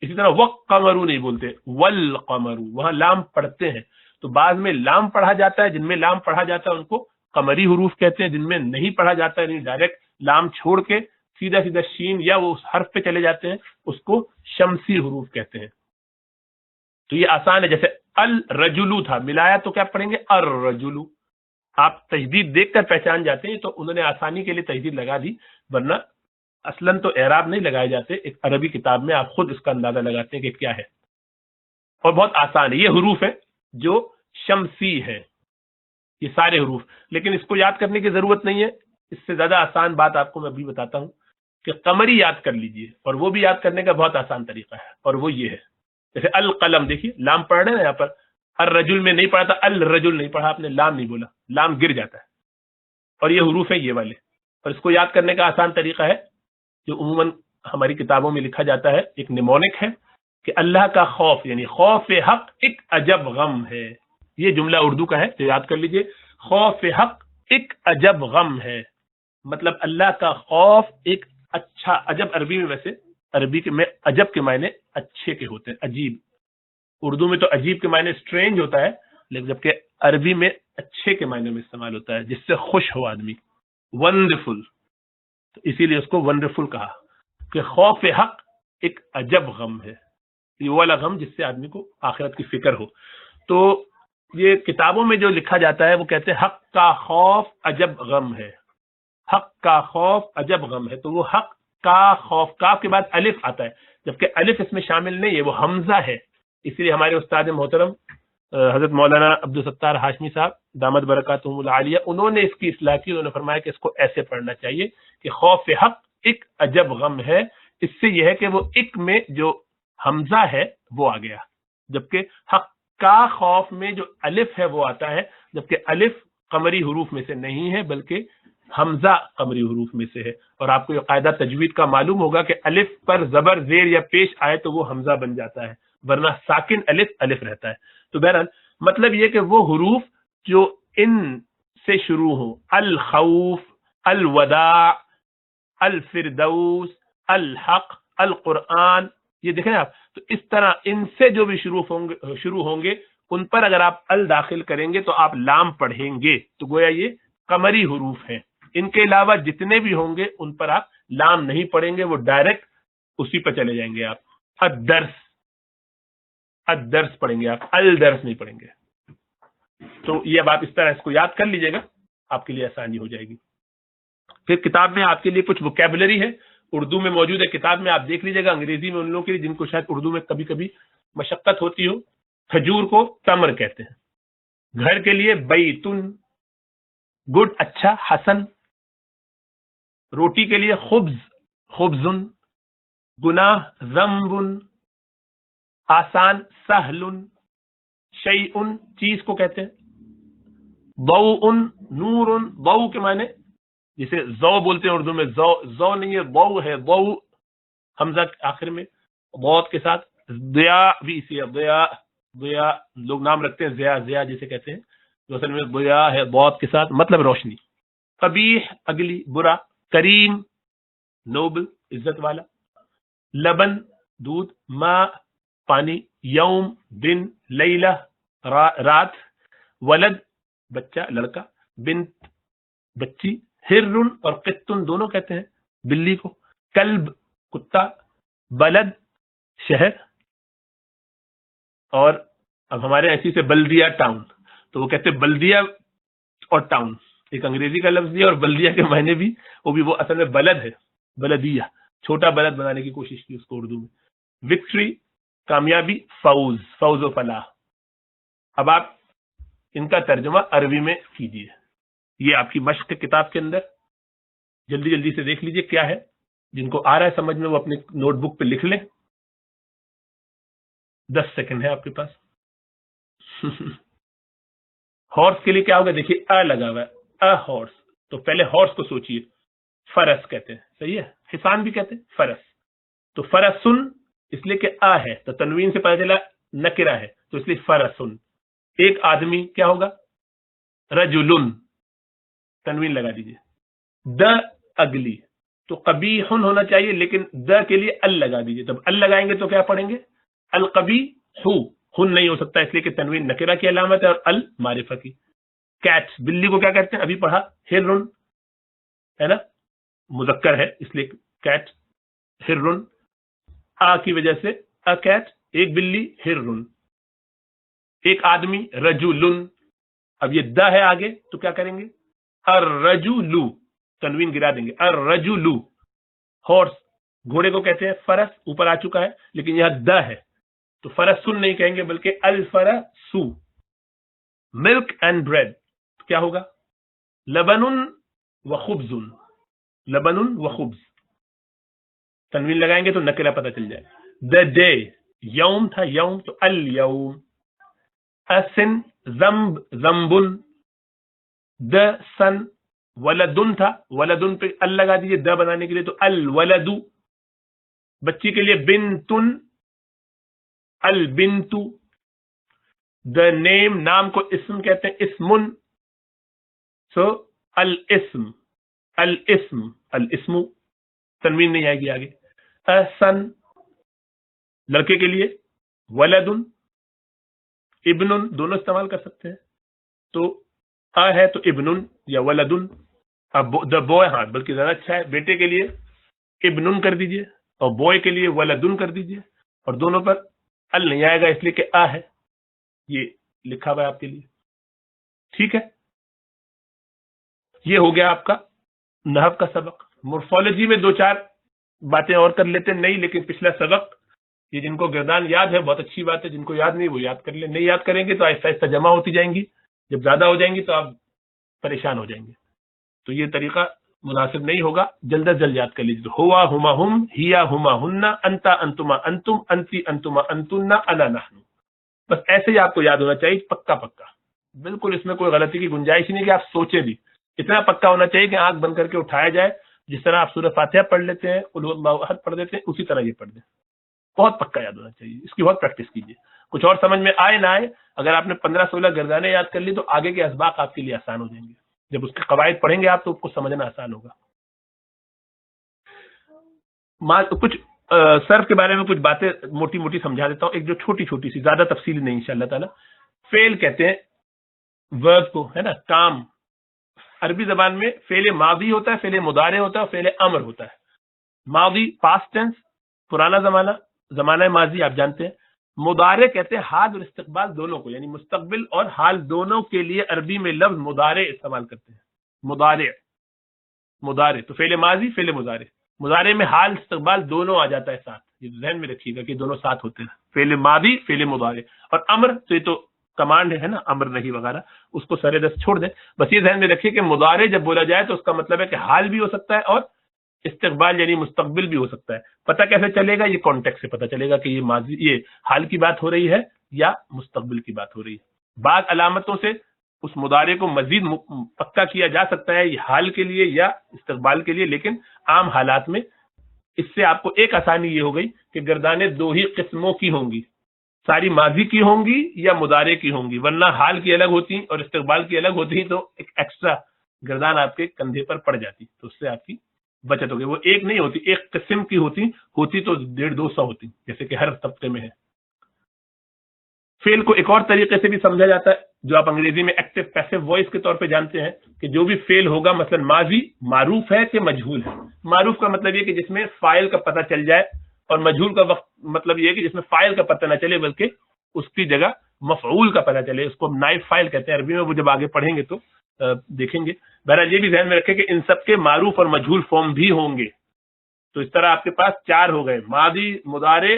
اسی طرح والقمر نہیں بولتے، والقمر وہاں لام پڑھتے ہیں. تو بعض میں لام پڑھا جاتا ہے، جن میں لام پڑھا جاتا ہے ان کو قمری حروف کہتے ہیں، جن میں نہیں پڑھا جاتا ہے یعنی ڈائریکٹ لام چھوڑ کے سیدھا سیدھا شین یا وہ اس حرف پہ چلے جاتے ہیں اس کو شمسی حروف کہتے ہیں. تو یہ آسان ہے. جیسے الرجلو تھا، ملایا تو کیا پڑھیں گے؟ الرجلو. آپ تجدید دیکھ کر پہچان جاتے ہیں تو انہوں نے آسانی کے لیے تجدید لگا دی، ورنہ اصلاً تو اعراب نہیں لگائے جاتے. ایک عربی کتاب میں آپ خود اس کا اندازہ لگاتے ہیں کہ کیا ہے، اور بہت آسان ہے. یہ حروف ہے جو شمسی ہے، یہ سارے حروف. لیکن اس کو یاد کرنے کی ضرورت نہیں ہے. اس سے زیادہ آسان بات آپ کو میں ابھی بتاتا ہوں کہ قمری یاد کر لیجئے، اور وہ بھی یاد کرنے کا بہت آسان طریقہ ہے، اور وہ یہ ہے. جیسے القلم، دیکھیے لام پڑھ رہے ہیں یہاں پر، الرجل میں نہیں پڑھا تھا، الرجل نہیں پڑھا آپ نے، لام نہیں بولا، لام گر جاتا ہے. اور یہ حروف ہیں یہ والے. اور اس کو یاد کرنے کا آسان طریقہ ہے جو عموماً ہماری کتابوں میں لکھا جاتا ہے، ایک نیمونک ہے کہ اللہ کا خوف یعنی خوف حق ایک عجب غم ہے. یہ جملہ اردو کا ہے تو یاد کر لیجئے، خوف حق ایک عجب غم ہے. مطلب اللہ کا خوف ایک اچھا، عجب عربی میں، ویسے عربی کے میں عجب کے معنی اچھے کے ہوتے ہیں، عجیب. اردو میں تو عجیب کے معنی اسٹرینج ہوتا ہے، لیکن جبکہ عربی میں اچھے کے معنی میں استعمال ہوتا ہے، جس سے خوش ہو آدمی. ونڈرفل، تو اسی لیے اس کو ونڈرفل کہا کہ خوف حق ایک عجب غم ہے. یہ والا غم جس سے آدمی کو آخرت کی فکر ہو. تو یہ کتابوں میں جو لکھا جاتا ہے وہ کہتے ہیں حق کا خوف عجب غم ہے، حق کا خوف عجب غم ہے. تو وہ حق کا خوف، کاف کے بعد الف آتا ہے، جبکہ الف اس میں شامل نہیں ہے، وہ حمزہ ہے. اسی لیے ہمارے استاد محترم حضرت مولانا عبدالستار ہاشمی صاحب دامت برکاتہم العالیہ، انہوں نے اس کی اصلاح کی. انہوں نے فرمایا کہ اس کو ایسے پڑھنا چاہیے کہ خوف حق ایک عجب غم ہے. اس سے یہ ہے کہ وہ ایک میں جو حمزہ ہے وہ آ گیا، جبکہ حق کا خوف میں جو الف ہے وہ آتا ہے، جبکہ الف قمری حروف میں سے نہیں ہے بلکہ حمزہ قمری حروف میں سے ہے. اور آپ کو یہ قاعدہ تجوید کا معلوم ہوگا کہ الف پر زبر زیر یا پیش آئے تو وہ حمزہ بن جاتا ہے، ورنہ ساکن الف الف رہتا ہے. تو بہرحال مطلب یہ کہ وہ حروف جو ان سے شروع ہوں، الخوف، الوداع، الفردوس، الحق، القرآن، یہ دیکھیں آپ، تو اس طرح ان سے جو بھی شروع ہوں گے ان پر اگر آپ ال داخل کریں گے تو آپ لام پڑھیں گے، تو گویا یہ قمری حروف ہیں. ان کے علاوہ جتنے بھی ہوں گے ان پر آپ لام نہیں پڑھیں گے، وہ ڈائریکٹ اسی پہ چلے جائیں گے. آپ الدرس، الدرس پڑھیں گے، آپ الدرس نہیں پڑھیں گے. تو یہ اب آپ اس طرح اس کو یاد کر لیجئے گا، آپ کے لیے آسانی ہو جائے گی. پھر کتاب میں آپ کے لیے کچھ ووکیبلری ہے، اردو میں موجود ہے کتاب میں، آپ دیکھ لیجئے گا. انگریزی میں ان لوگوں کے لیے جن کو شاید اردو میں کبھی کبھی مشقت ہوتی ہو. کھجور کو تمر کہتے ہیں. گھر کے لیے بیتن، گڈ اچھا، حسن. روٹی کے لیے خبز، خبزن. گناہ ذنبن. آسان سہل. شیئن چیز کو کہتے ہیں. ضوء نور. ضوء کے معنی جسے ضو بولتے ہیں اردو میں، ضو نہیں ہے، ضوء ہے. ضوء حمزہ آخر میں ضاد کے ساتھ. ضیاء بھی اسی ہے، ضیاء. ضیاء لوگ نام رکھتے ہیں ضیاء، ضیاء جسے کہتے ہیں، جو اصل میں ضیاء ہے ضاد کے ساتھ، مطلب روشنی. قبیح اگلی، برا. کریم نوبل عزت والا. لبن دودھ. ماء پانی. یوم دن. لیلہ رات. ولد بچہ لڑکا. بنت بچی. ہرن اور قطن دونوں کہتے ہیں بلی کو. کلب کتا. بلد شہر. اور اب ہمارے ایسی سے بلدیہ ٹاؤن، تو وہ کہتے ہیں بلدیہ اور ٹاؤن، ایک انگریزی کا لفظ ہے اور بلدیہ کے معنی بھی وہ اصل میں بلد ہے، بلدیہ، چھوٹا بلد بنانے کی کوشش کی اس کو اردو میں. وکٹری کامیابی. فوز فوز و فلاح. اب آپ ان کا ترجمہ عربی میں کیجیے. یہ آپ کی مشق کتاب کے اندر جلدی جلدی سے دیکھ لیجئے کیا ہے. جن کو آ رہا ہے سمجھ میں وہ اپنے نوٹ بک پہ لکھ لیں. 10 سیکنڈ ہے آپ کے پاس. ہارس کے لیے کیا ہوگا؟ دیکھیے ا لگا ہوا ہے، ا ہارس. تو پہلے ہارس کو سوچیے. فرس کہتے ہیں، صحیح ہے. حصان بھی کہتے ہیں فرس. تو فرسن اس لیے کہ ا ہے تو تنوین سے پتہ چلا نکرہ ہے، تو اس لیے فرسن. ایک آدمی کیا ہوگا؟ رجلن، تنوین لگا دیجیے. د اگلی، تو قبیح ہونا چاہیے لیکن د کے لیے ال لگا دیجیے. تب ال لگائیں گے تو کیا پڑھیں گے؟ القبیح. ہن نہیں ہو سکتا اس لیے کہ تنوین نکرہ کی علامت ہے اور ال معرفہ کی. کیٹ بلی کو کیا کہتے ہیں؟ ابھی پڑھا ہرن ہے نا، مذکر ہے اس لیے کیٹ. ہرن آ کی وجہ سے ا کیٹ. ایک بلی ہرن. ایک آدمی رجلن. اب یہ د ہے آگے تو کیا کریں گے؟ الرجل، تنوین گرا دیں گے. الرجل. ہارس گھوڑے کو کہتے ہیں فرس، اوپر آ چکا ہے لیکن یہاں د ہے تو فرسن نہیں کہیں گے بلکہ الفرسو. ملک اینڈ بریڈ کیا ہوگا؟ لبن و خبز. لبن و خبز، تنوین لگائیں گے تو نکرہ پتہ چل جائے. دا ڈے، یوم تھا یوم تو الیوم. اسن ذنب ذنبن. د سن ولدن تھا، ولدن پہ ال لگا دیجیے د بنانے کے لیے تو الولد. بچی کے لیے بنتن، البنت. دا نیم، نام کو اسم کہتے ہیں، اسمن. سو الاسم، الاسم، الاسم، تنوین نہیں آئے گی آگے. احسن لڑکے کے لیے ولدن، ابن دونوں استعمال کر سکتے ہیں. تو ہے تو ابن یا ولدن. اب دا بوائے، ہاں بلکہ زیادہ اچھا ہے، بیٹے کے لیے ابن کر دیجئے اور بوائے کے لیے ولدن کر دیجئے. اور دونوں پر ال نہیں آئے گا اس لیے کہ ہے. یہ لکھا ہوا ہے آپ کے لیے، ٹھیک ہے. یہ ہو گیا آپ کا نحو کا سبق. مورفولوجی میں 2-4 باتیں اور کر لیتے ہیں نہیں، لیکن پچھلا سبق یہ جن کو گردان یاد ہے بہت اچھی بات ہے، جن کو یاد نہیں وہ یاد کر لیں. نہیں یاد کریں گے تو آہستہ آہستہ جمع ہوتی جائیں گی، جب زیادہ ہو جائیں گی تو آپ پریشان ہو جائیں گے. تو یہ طریقہ مناسب نہیں ہوگا، جلد از جلد یاد کر لیجیے. ہوا ہما ہم، ہیا ہما ہن، انتا انتما انتم، انتی انتما انتن، انا نحن. بس ایسے ہی آپ کو یاد ہونا چاہیے، پکا پکا، بالکل اس میں کوئی غلطی کی گنجائش ہی نہیں کہ آپ سوچیں بھی، اتنا پکا ہونا چاہیے کہ آنکھ بند کر کے اٹھایا جائے، جس طرح آپ سورہ فاتحہ پڑھ لیتے ہیں، قل هو اللہ احد پڑھ دیتے ہیں، اسی طرح یہ پڑھ دیں، بہت پکا یاد ہونا چاہیے، اس کی بہت پریکٹس کیجیے، کچھ اور سمجھ میں آئے نہ آئے، اگر آپ نے 15-16 گردانیں یاد کر لی تو آگے کے اسباق آپ کے لیے آسان ہو جائیں گے، جب اس کے قواعد پڑھیں گے آپ تو اس کو سمجھنا آسان ہوگا۔ کچھ صرف کے بارے میں کچھ باتیں موٹی موٹی سمجھا دیتا ہوں، ایک جو چھوٹی چھوٹی سی، زیادہ تفصیل نہیں انشاءاللہ تعالی۔ فعل کہتے ہیں ورب کو، ہے نا، کام۔ عربی زبان میں فعل ماضی ہوتا ہے، فعل مضارع ہوتا ہے اور فعل امر ہوتا ہے۔ ماضی پاسٹ ٹینس، پرانا زمانہ، زمانہ ماضی آپ جانتے ہیں۔ مضارع کہتے ہیں حال اور استقبال دونوں کو، یعنی مستقبل اور حال دونوں کے لیے عربی میں لفظ مضارع استعمال کرتے ہیں۔ مضارع، مضارع تو فعل ماضی، فعل مضارع، مضارع میں حال استقبال دونوں آ جاتا ہے ساتھ، یہ ذہن میں رکھیے گا کہ دونوں ساتھ ہوتے ہیں، فعل ماضی، فعل مضارع۔ اور امر تو یہ تو کمانڈ ہے نا، امر نہیں وغیرہ، اس کو سرے دست چھوڑ دیں، بس یہ ذہن میں رکھیے کہ مضارع جب بولا جائے تو اس کا مطلب ہے کہ حال بھی ہو سکتا ہے اور استقبال یعنی مستقبل بھی ہو سکتا ہے۔ پتہ کیسے چلے گا؟ یہ کانٹیکٹ سے پتہ چلے گا کہ یہ ماضی، یہ حال کی بات ہو رہی ہے یا مستقبل کی بات ہو رہی ہے۔ بعض علامتوں سے اس مضارع کو مزید پکا کیا جا سکتا ہے، یہ حال کے لیے یا استقبال کے لیے، لیکن عام حالات میں اس سے آپ کو ایک آسانی یہ ہو گئی کہ گردانیں دو ہی قسموں کی ہوں گی، ساری ماضی کی ہوں گی یا مضارع کی ہوں گی، ورنہ حال کی الگ ہوتی اور استقبال کی الگ ہوتی تو ایک ایکسٹرا گردان آپ کے کندھے پر پڑ جاتی، تو اس سے آپ کی بچت ہوگی۔ وہ ایک نہیں ہوتی، ایک قسم کی ہوتی تو 150-200 ہوتی، جیسے کہ ہر طبقے میں ہے۔ فعل کو ایک اور طریقے سے بھی سمجھا جاتا ہے، جو آپ انگریزی میں ایکٹیو پیسو وائس کے طور پہ جانتے ہیں، کہ جو بھی فعل ہوگا، مثلا ماضی معروف ہے کہ مجہول ہے۔ معروف کا مطلب یہ کہ جس میں فاعل کا پتہ چل جائے، اور مجہول کا وقت مطلب یہ کہ جس میں فاعل کا پتہ نہ چلے بلکہ اس کی جگہ مفعول کا پتہ چلے، اس کو نائب فاعل کہتے ہیں عربی میں، وہ جب آگے پڑھیں گے تو دیکھیں گے۔ بہرحال یہ بھی ذہن میں رکھیں کہ ان سب کے معروف اور مجہول فارم بھی ہوں گے، تو اس طرح آپ کے پاس 4 ہو گئے، ماضی، مضارع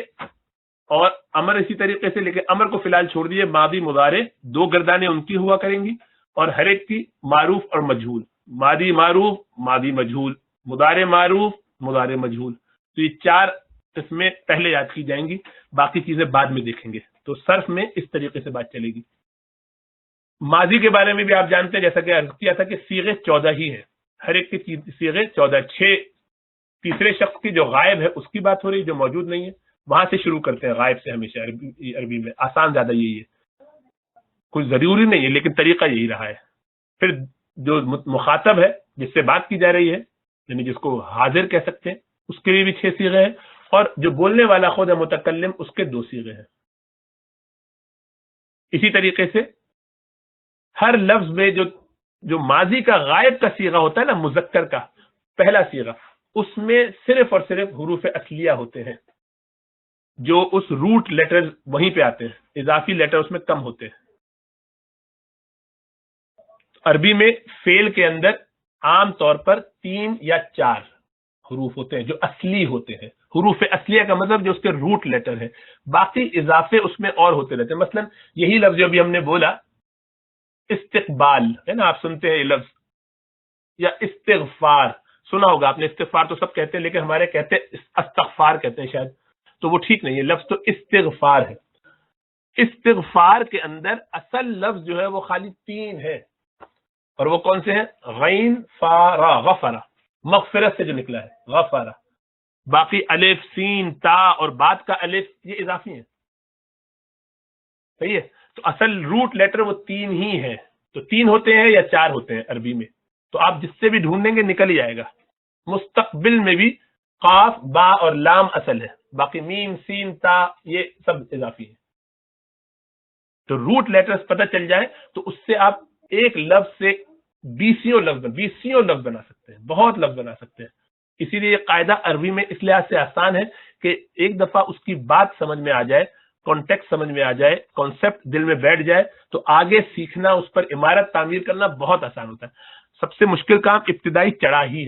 اور امر اسی طریقے سے، لیکن امر کو فی الحال چھوڑ دیے، ماضی مضارع 2 گردانیں ان کی ہوا کریں گی، اور ہر ایک کی معروف اور مجہول، ماضی معروف، ماضی مجہول، مضارع معروف، مضارع مجہول، تو یہ 4 قسمیں پہلے یاد کی جائیں گی، باقی چیزیں بعد میں دیکھیں گے۔ تو صرف میں اس طریقے سے بات چلے گی۔ ماضی کے بارے میں بھی آپ جانتے ہیں، جیسا کہ عرض کیا تھا کہ صیغے 14 ہی ہیں، ہر ایک کی صیغے 14، 6 تیسرے شخص کی جو غائب ہے اس کی بات ہو رہی ہے، جو موجود نہیں ہے، وہاں سے شروع کرتے ہیں غائب سے، ہمیشہ عربی میں آسان زیادہ یہی ہے، کچھ ضروری نہیں ہے لیکن طریقہ یہی رہا ہے۔ پھر جو مخاطب ہے، جس سے بات کی جا رہی ہے، یعنی جس کو حاضر کہہ سکتے ہیں، اس کے لیے بھی 6 صیغے ہیں، اور جو بولنے والا خود ہے متکلم، اس کے 2 صیغے ہیں۔ اسی طریقے سے ہر لفظ میں جو ماضی کا غائب کا صیغہ ہوتا ہے نا، مذکر کا پہلا صیغہ، اس میں صرف اور صرف حروف اصلیہ ہوتے ہیں، جو اس روٹ لیٹر وہیں پہ آتے ہیں، اضافی لیٹر اس میں کم ہوتے ہیں۔ عربی میں فعل کے اندر عام طور پر 3 یا 4 حروف ہوتے ہیں جو اصلی ہوتے ہیں۔ حروف اصلیہ کا مطلب جو اس کے روٹ لیٹر ہے، باقی اضافے اس میں اور ہوتے رہتے ہیں۔ مثلا یہی لفظ جو ابھی ہم نے بولا، استقبال ہے نا، آپ سنتے ہیں یہ لفظ، یا استغفار سنا ہوگا آپ نے، استغفار تو سب کہتے ہیں لیکن ہمارے کہتے ہیں استغفار کہتے ہیں شاید، تو وہ ٹھیک نہیں ہے، لفظ تو استغفار ہے۔ استغفار کے اندر اصل لفظ جو ہے وہ خالی 3 ہے، اور وہ کون سے ہیں؟ غین فا را، غفرہ، مغفرت سے جو نکلا ہے غفرہ، باقی الف، سین، تا اور بعد کا الف یہ اضافی ہیں، صحیح ہے؟ تو اصل روٹ لیٹر وہ 3 ہی ہیں، تو 3 ہوتے ہیں یا 4 ہوتے ہیں عربی میں، تو آپ جس سے بھی ڈھونڈیں گے نکل ہی آئے گا۔ مستقبل میں بھی قاف، با اور لام اصل ہے، باقی میم، سین، تا یہ سب اضافی ہیں۔ تو روٹ لیٹرز پتہ چل جائے تو اس سے آپ ایک لفظ سے 20 لفظ بنا سکتے ہیں، بہت لفظ بنا سکتے ہیں۔ اسی لیے یہ قاعدہ عربی میں اس لحاظ سے آسان ہے کہ ایک دفعہ اس کی بات سمجھ میں آ جائے، کانٹیکٹ سمجھ میں آ جائے، کانسیپٹ دل میں بیٹھ جائے، تو آگے سیکھنا، اس پر عمارت تعمیر کرنا بہت آسان ہوتا ہے۔ سب سے مشکل کام ابتدائی چڑھائی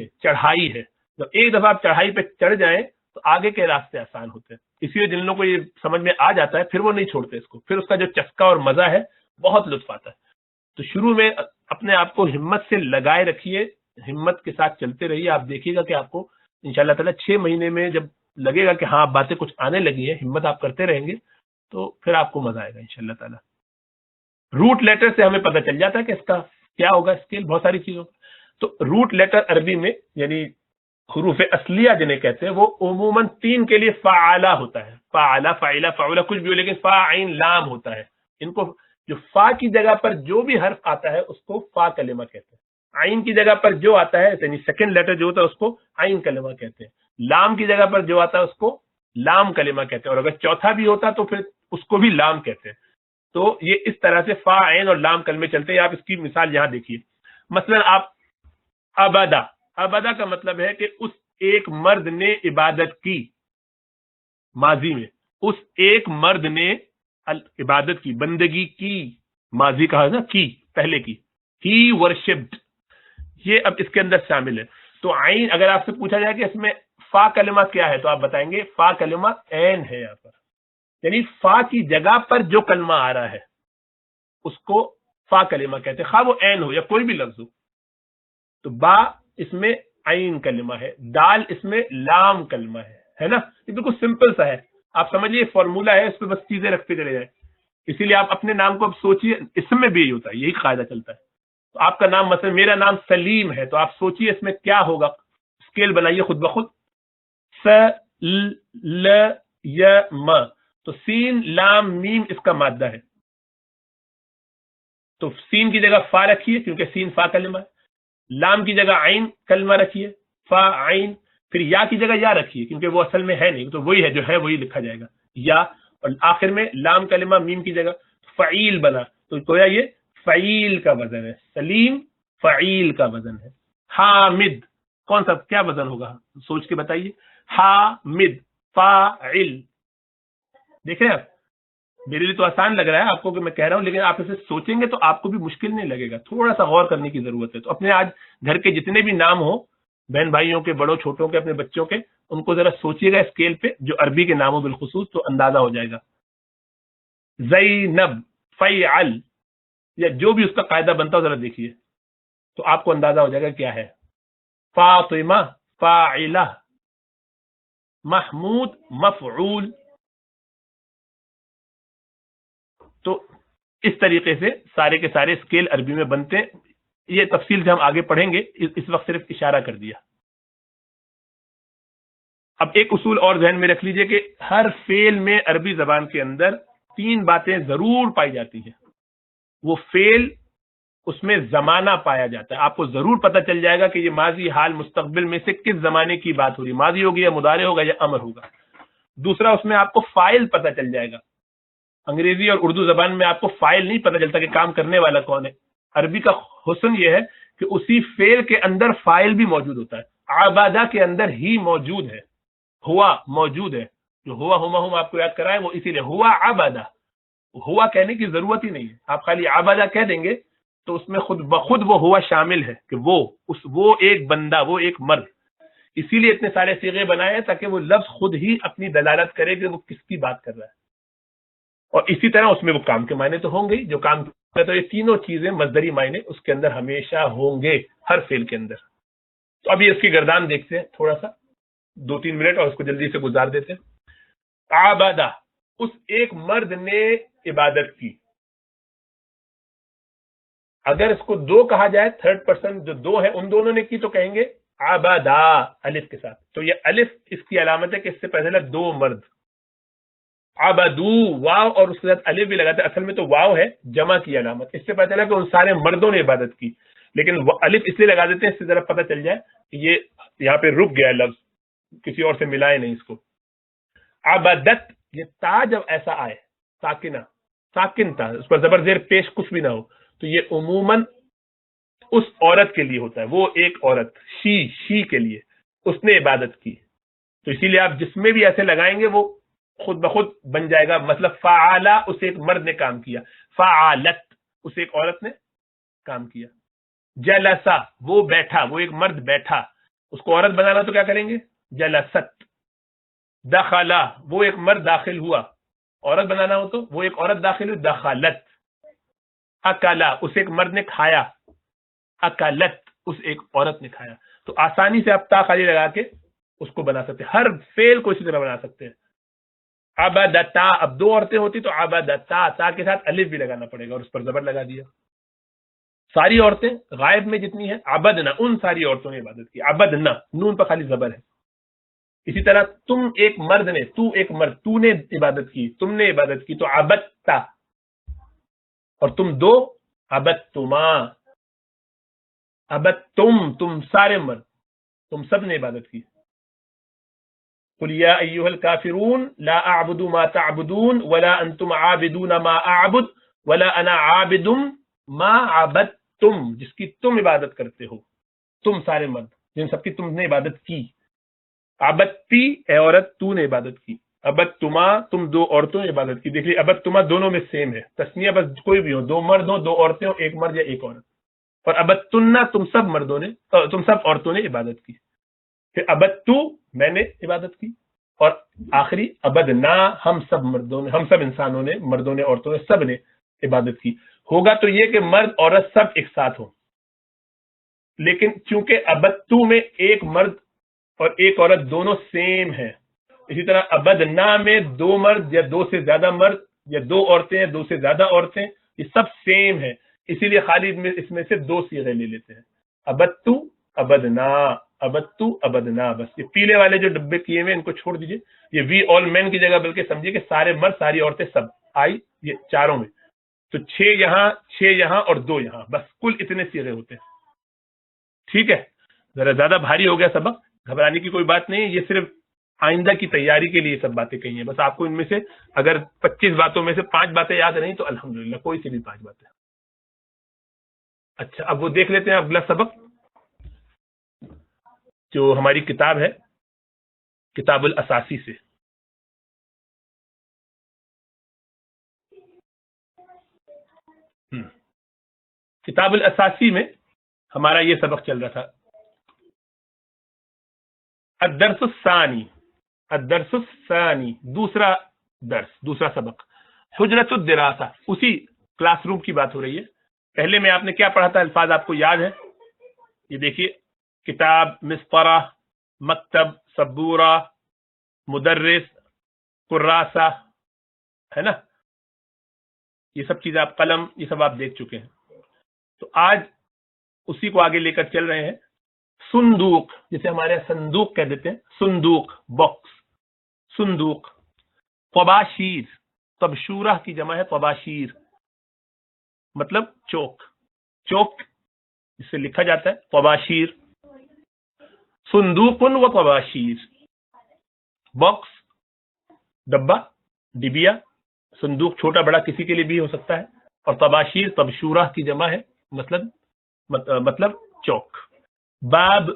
ہے۔ جب ایک دفعہ آپ چڑھائی پہ چڑھ جائیں تو آگے کے راستے آسان ہوتے ہیں۔ اسی لیے جن لوگوں کو یہ سمجھ میں آ جاتا ہے پھر وہ نہیں چھوڑتے اس کو، پھر اس کا جو چسکا اور مزہ ہے بہت لطف آتا ہے۔ تو شروع میں اپنے آپ کو ہمت سے لگائے رکھیے، ہمت کے ساتھ چلتے رہیے، آپ دیکھیے گا کہ آپ کو انشاءاللہ تعالی 6 مہینے میں جب لگے گا کہ ہاں باتیں کچھ آنے لگی ہیں، ہمت آپ کرتے رہیں گے تو پھر آپ کو مزہ آئے گا انشاءاللہ تعالی. روٹ لیٹر سے ہمیں پتہ چل جاتا ہے کہ اس کا کیا ہوگا اسکیل بہت ساری چیزوں کا. تو روٹ لیٹر عربی میں یعنی حروف اصلیہ جنہیں کہتے ہیں وہ عموماً 3 کے لیے فعالہ ہوتا ہے. فعالہ، فعلہ، فعولہ کچھ بھی ہو، لیکن فا عین لام ہوتا ہے. ان کو جو فا کی جگہ پر جو بھی حرف آتا ہے اس کو فا کلمہ کہتے ہیں. عین کی جگہ پر جو آتا ہے یعنی سیکنڈ لیٹر جو ہوتا ہے اس کو عین کلمہ کہتے ہیں. لام کی جگہ پر جو آتا ہے اس کو لام کلمہ کہتے ہیں، اور اگر چوتھا بھی ہوتا تو پھر اس کو بھی لام کہتے ہیں. تو یہ اس طرح سے فا عین اور لام کلمے چلتے ہیں. آپ اس کی مثال یہاں دیکھیے. مثلا آپ ابدا، ابدا کا مطلب ہے کہ اس ایک مرد نے عبادت کی. ماضی میں اس ایک مرد نے عبادت کی، بندگی کی. ماضی کہا نا کی، پہلے کی. ہی ورشپڈ، یہ اب اس کے اندر شامل ہے. تو عین اگر آپ سے پوچھا جائے کہ اس میں فا کلمہ کیا ہے تو آپ بتائیں گے فا کلمہ عین ہے. یہاں پر یعنی فا کی جگہ پر جو کلمہ آ رہا ہے اس کو فا کلمہ کہتے ہیں، خواہ وہ عین ہو یا کوئی بھی لفظ ہو. تو با اس میں عین کلمہ ہے، دال اس میں لام کلمہ ہے نا. یہ بالکل سمپل سا ہے، آپ سمجھیے فارمولا ہے، اس پہ بس چیزیں رکھتے چلے جائیں. اسی لیے آپ اپنے نام کو اب سوچیے، اس میں بھی یہی ہوتا ہے، یہی قاعدہ چلتا ہے. تو آپ کا نام مثلا میرا نام سلیم ہے، تو آپ سوچیے اس میں کیا ہوگا، اسکیل بنائیے خود بخود. س ل ی م، تو سین لام میم اس کا مادہ ہے. تو سین کی جگہ فا رکھیے کیونکہ سین فا کلمہ ہے. لام کی جگہ عین کلمہ رکھیے، فا عین. پھر یا کی جگہ یا رکھیے کیونکہ وہ اصل میں ہے نہیں، تو وہی ہے جو ہے وہی لکھا جائے گا یا. اور آخر میں لام کلمہ میم کی جگہ فعیل بنا، تو گویا یہ فعیل کا وزن ہے. سلیم فعیل کا وزن ہے. حامد کون سا کیا وزن ہوگا سوچ کے بتائیے. حامد فاعل. دیکھ رہے ہیں آپ، میرے لیے تو آسان لگ رہا ہے آپ کو کہ میں کہہ رہا ہوں، لیکن آپ اسے سوچیں گے تو آپ کو بھی مشکل نہیں لگے گا. تھوڑا سا غور کرنے کی ضرورت ہے. تو اپنے آج گھر کے جتنے بھی نام ہوں، بہن بھائیوں کے، بڑوں چھوٹوں کے، اپنے بچوں کے، ان کو ذرا سوچیے گا اسکیل پہ، جو عربی کے ناموں بالخصوص، تو اندازہ ہو جائے گا. زینب فیعل، یا جو بھی اس کا قاعدہ بنتا ہو ذرا دیکھیے تو آپ کو اندازہ ہو جائے گا کیا ہے. فاطمہ فاعلہ، محمود مفعول. تو اس طریقے سے سارے کے سارے اسکیل عربی میں بنتے ہیں. یہ تفصیل سے ہم آگے پڑھیں گے، اس وقت صرف اشارہ کر دیا. اب ایک اصول اور ذہن میں رکھ لیجئے کہ ہر فعل میں عربی زبان کے اندر 3 باتیں ضرور پائی جاتی ہیں. وہ فعل، اس میں زمانہ پایا جاتا ہے. آپ کو ضرور پتہ چل جائے گا کہ یہ ماضی، حال، مستقبل میں سے کس زمانے کی بات ہو رہی ہے، ماضی ہوگی یا مضارع ہوگا یا امر ہوگا. دوسرا، اس میں آپ کو فاعل پتہ چل جائے گا. انگریزی اور اردو زبان میں آپ کو فاعل نہیں پتہ چلتا کہ کام کرنے والا کون ہے. عربی کا حسن یہ ہے کہ اسی فعل کے اندر فاعل بھی موجود ہوتا ہے. عبادہ کے اندر ہی موجود ہے، ہوا موجود ہے. جو ہوا ہم آپ کو یاد کرائے وہ اسی لیے ہوا عبادہ. ہوا کہنے کی ضرورت ہی نہیں ہے، آپ خالی عبادہ کہہ دیں گے تو اس میں خود بخود وہ ہوا شامل ہے کہ وہ ایک بندہ، وہ ایک مرد. اسی لیے اتنے سارے صیغے بنائے ہیں تاکہ وہ لفظ خود ہی اپنی دلالت کرے کہ وہ کس کی بات کر رہا ہے. اور اسی طرح اس میں وہ کام کے معنی تو ہوں گے ہی، جو کام کرتا ہے. تو یہ تینوں چیزیں مصدری معنی اس کے اندر ہمیشہ ہوں گے، ہر فعل کے اندر. تو ابھی اس کی گردان دیکھتے ہیں تھوڑا سا 2-3 منٹ، اور اس کو جلدی سے گزار دیتے ہیں. عبادہ، اس ایک مرد نے عبادت کی. اگر اس کو 2 کہا جائے، تھرڈ پرسن جو 2 ہے ان دونوں نے کی، تو کہیں گے عبادہ الف کے ساتھ. تو یہ الف اس کی علامت ہے کہ اس سے پہلے 2 مرد. عبدو واو اور اس کے ساتھ الف بھی لگاتے ہیں، اصل میں تو واو ہے جمع کی علامت. اس سے پتہ چلا کہ ان سارے مردوں نے عبادت کی، لیکن وہ الف اس لیے لگا دیتے ہیں اس سے ذرا پتہ چل جائے کہ یہ یہاں پہ رک گیا لفظ، کسی اور سے ملائے نہیں اس کو. عبدت، یہ تا جب ایسا آئے ساکنہ، ساکن تا، اس پر زبر زیر پیش کچھ بھی نہ ہو، تو یہ عموماً اس عورت کے لیے ہوتا ہے. وہ ایک عورت، شی کے لیے، اس نے عبادت کی. تو اسی لیے آپ جس میں بھی ایسے لگائیں گے وہ خود بخود بن جائے گا. مطلب فعالہ، اس ایک مرد نے کام کیا. فعالت، اس ایک عورت نے کام کیا. جلسہ، وہ بیٹھا، وہ ایک مرد بیٹھا. اس کو عورت بنانا تو کیا کریں گے؟ جلست. دخلا، وہ ایک مرد داخل ہوا. عورت بنانا ہو تو وہ ایک عورت داخل ہوئی، دخلت. اکلا، اس ایک مرد نے کھایا. اکلت، اس ایک عورت نے کھایا. تو آسانی سے آپ تا خالی لگا کے اس کو بنا سکتے ہیں. ہر فعل کو اسی طرح بنا سکتے ہیں. عبدتا، اب دو عورتیں ہوتی تو عبدتا، تا کے ساتھ الف بھی لگانا پڑے گا اور اس پر زبر لگا دیا. ساری عورتیں غائب میں جتنی ہیں، عبدنا، ان ساری عورتوں نے عبادت کی. عبدنا، نون پر خالی زبر ہے. اسی طرح تم ایک مرد نے، تو ایک مرد، تو نے عبادت کی، تم نے عبادت کی تو عبدتا. اور تم دو، عبدتما. عبدتم، تم سارے مرد، تم سب نے عبادت کی. قل یا ایھا الکافرون لا اعبد ما تعبدون ولا انتم عابدون ما اعبد ولا انا عابد ما عبدتم، جس کی تم عبادت کرتے ہو، تم سارے مرد جن سب کی تم نے عبادت کی. عبدتی اے عورت، تو نے عبادت کی. عبدتما، تم دو عورتوں نے عبادت کی. دیکھیے عبدتما دونوں میں سیم ہے، تسنیہ بس کوئی بھی ہو، دو مرد ہو، دو عورتیں ہو، ایک مرد یا ایک عورت. اور عبدتنا، تم سب مردوں نے، تم سب عورتوں نے عبادت کی. پھر عبدتو، میں نے عبادت کی. اور آخری عبدنا، ہم سب مردوں نے، ہم سب انسانوں نے، مردوں نے، عورتوں نے، سب نے عبادت کی. ہوگا تو یہ کہ مرد عورت سب ایک ساتھ ہو، لیکن چونکہ عبدتو میں ایک مرد اور ایک عورت دونوں سیم ہیں، اسی طرح عبدنا میں دو مرد یا دو سے زیادہ مرد یا دو عورتیں یا دو سے زیادہ عورتیں، یہ سب سیم ہیں. اسی لیے خالی اس میں سے دو صیغے لے لیتے ہیں، عبدتو، عبدنا، عبدتو، عبدنا. بس یہ پیلے والے جو ڈبے کیے ہوئے ان کو چھوڑ دیجئے، یہ وی آل مین کی جگہ بلکہ سمجھیے کہ سارے مرد، ساری عورتیں، سب آئی یہ چاروں میں. تو 6 یہاں، 6 یہاں اور 2 یہاں، بس کل اتنے صیغے ہوتے ہیں. ٹھیک ہے، ذرا زیادہ بھاری ہو گیا سبق، گھبرانے کی کوئی بات نہیں ہے، یہ صرف آئندہ کی تیاری کے لیے سب باتیں کہی ہیں. بس آپ کو ان میں سے اگر 25 باتوں میں سے 5 باتیں یاد نہیں تو الحمدللہ، کوئی سی بھی 5 باتیں. اچھا، اب وہ دیکھ لیتے ہیں اگلا سبق جو ہماری کتاب ہے، کتاب الاساسی سے. کتاب الاساسی میں ہمارا یہ سبق چل رہا تھا، الدرس الثانی، الدرس الثانی، دوسرا درس، دوسرا سبق، حجرۃ الدراسہ. اسی کلاس روم کی بات ہو رہی ہے. پہلے میں آپ نے کیا پڑھا تھا، الفاظ آپ کو یاد ہے؟ یہ دیکھیے، کتاب، مسطرہ، مکتب، سبورہ، مدرس، کراسہ، ہے نا؟ یہ سب چیزیں آپ، قلم، یہ سب آپ دیکھ چکے ہیں. تو آج اسی کو آگے لے کر چل رہے ہیں. صندوق، جسے ہمارے یہاں صندوق کہہ دیتے ہیں، صندوق، باکس، صندوق. طباشیر، طبشورہ کی جمع ہے طباشیر، مطلب چوک، چوک جس سے لکھا جاتا ہے، طباشیر. صندوق و طباشیر، باکس، ڈبہ، ڈبیا. صندوق چھوٹا بڑا کسی کے لیے بھی ہو سکتا ہے. اور طباشیر طبشورہ کی جمع ہے، مطلب چوک. باب،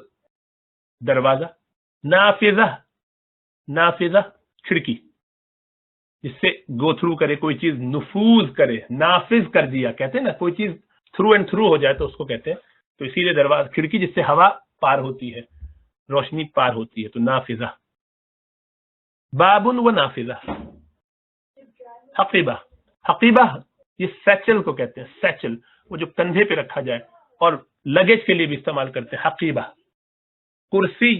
دروازہ. نافذہ، نافذہ کھڑکی، جس سے گو تھرو کرے، کوئی چیز نفوذ کرے، نافذ کر دیا کہتے ہیں نا، کوئی چیز تھرو اینڈ تھرو ہو جائے تو اس کو کہتے ہیں. تو اسی لیے دروازہ، کھڑکی جس سے ہوا پار ہوتی ہے، روشنی پار ہوتی ہے، تو نافذہ. باب و نافذہ. حقیبہ، حقیبہ یہ سیچل کو کہتے ہیں، سیچل، وہ جو کندھے پہ رکھا جائے اور لگیج کے لیے بھی استعمال کرتے ہیں، حقیبہ. کرسی،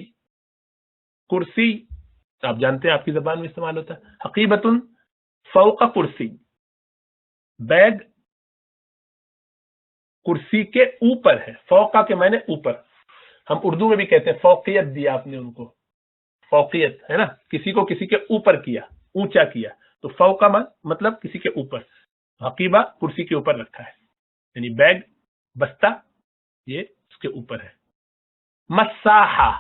کرسی آپ جانتے ہیں آپ کی زبان میں استعمال ہوتا ہے. حقیبۃ فوق کرسی، بیگ کرسی کے اوپر ہے. فوقہ کے معنی اوپر. ہم اردو میں بھی کہتے ہیں فوقیت دیا آپ نے ان کو، فوقیت ہے نا، کسی کو کسی کے اوپر کیا، اونچا کیا. تو فوقہ مطلب کسی کے اوپر. حقیبہ کرسی کے اوپر رکھا ہے، یعنی بیگ، بستہ، یہ اس کے اوپر ہے. مساحہ،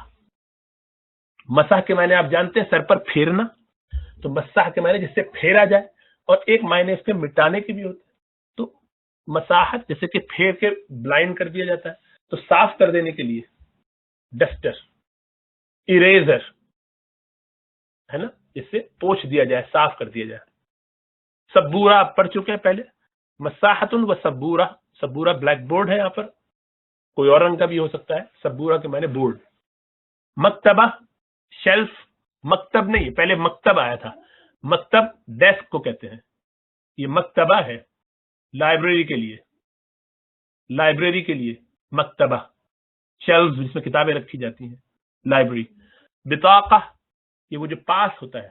مسح کے معنی آپ جانتے ہیں، سر پر پھیرنا. تو مسح کے معنی جس سے پھیرا جائے، اور ایک معنی اس کے مٹانے کے بھی ہوتے ہیں. تو مساحت جیسے کہ پھیر کے بلائنڈ کر دیا جاتا ہے، تو صاف کر دینے کے لیے ڈسٹر، اریزر، ہے نا، جس سے پوچھ دیا جائے، صاف کر دیا جائے. سبورہ آپ پڑھ چکے ہیں پہلے. مساحت و سبورہ، سبورہ بلیک بورڈ ہے، یہاں پر کوئی اور رنگ کا بھی ہو سکتا ہے. سبورہ کے معنی بورڈ. مکتبہ، شیلف. مکتب نہیں، پہلے مکتب آیا تھا. مکتب ڈیسک کو کہتے ہیں، یہ مکتبہ ہے لائبریری کے لیے، لائبریری کے لیے مکتبہ. شیلف جس میں کتابیں رکھی جاتی ہیں، لائبریری. بطاقہ، یہ وہ جو پاس ہوتا ہے،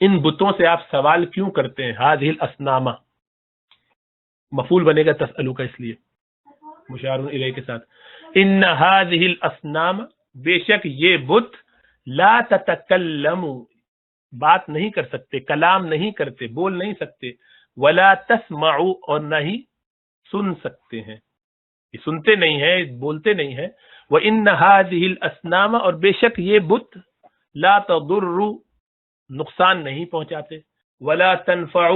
ان بتوں سے آپ سوال کیوں کرتے ہیں؟ هذه الاسنام مفعول بنے گا تسألو کا، اس لیے مشار الیہ کے ساتھ. ان هذه الاسنام بے شک یہ بت لا تتکلم بات نہیں کر سکتے، کلام نہیں کرتے، بول نہیں سکتے، ولا تسمع اور نہ ہی سن سکتے ہیں، یہ سنتے نہیں ہیں، بولتے نہیں ہیں. وَإِنَّ هَذِهِ الْأَصْنَامَ اور بے شک یہ بت لا تضر نقصان نہیں پہنچاتے، ولا تنفع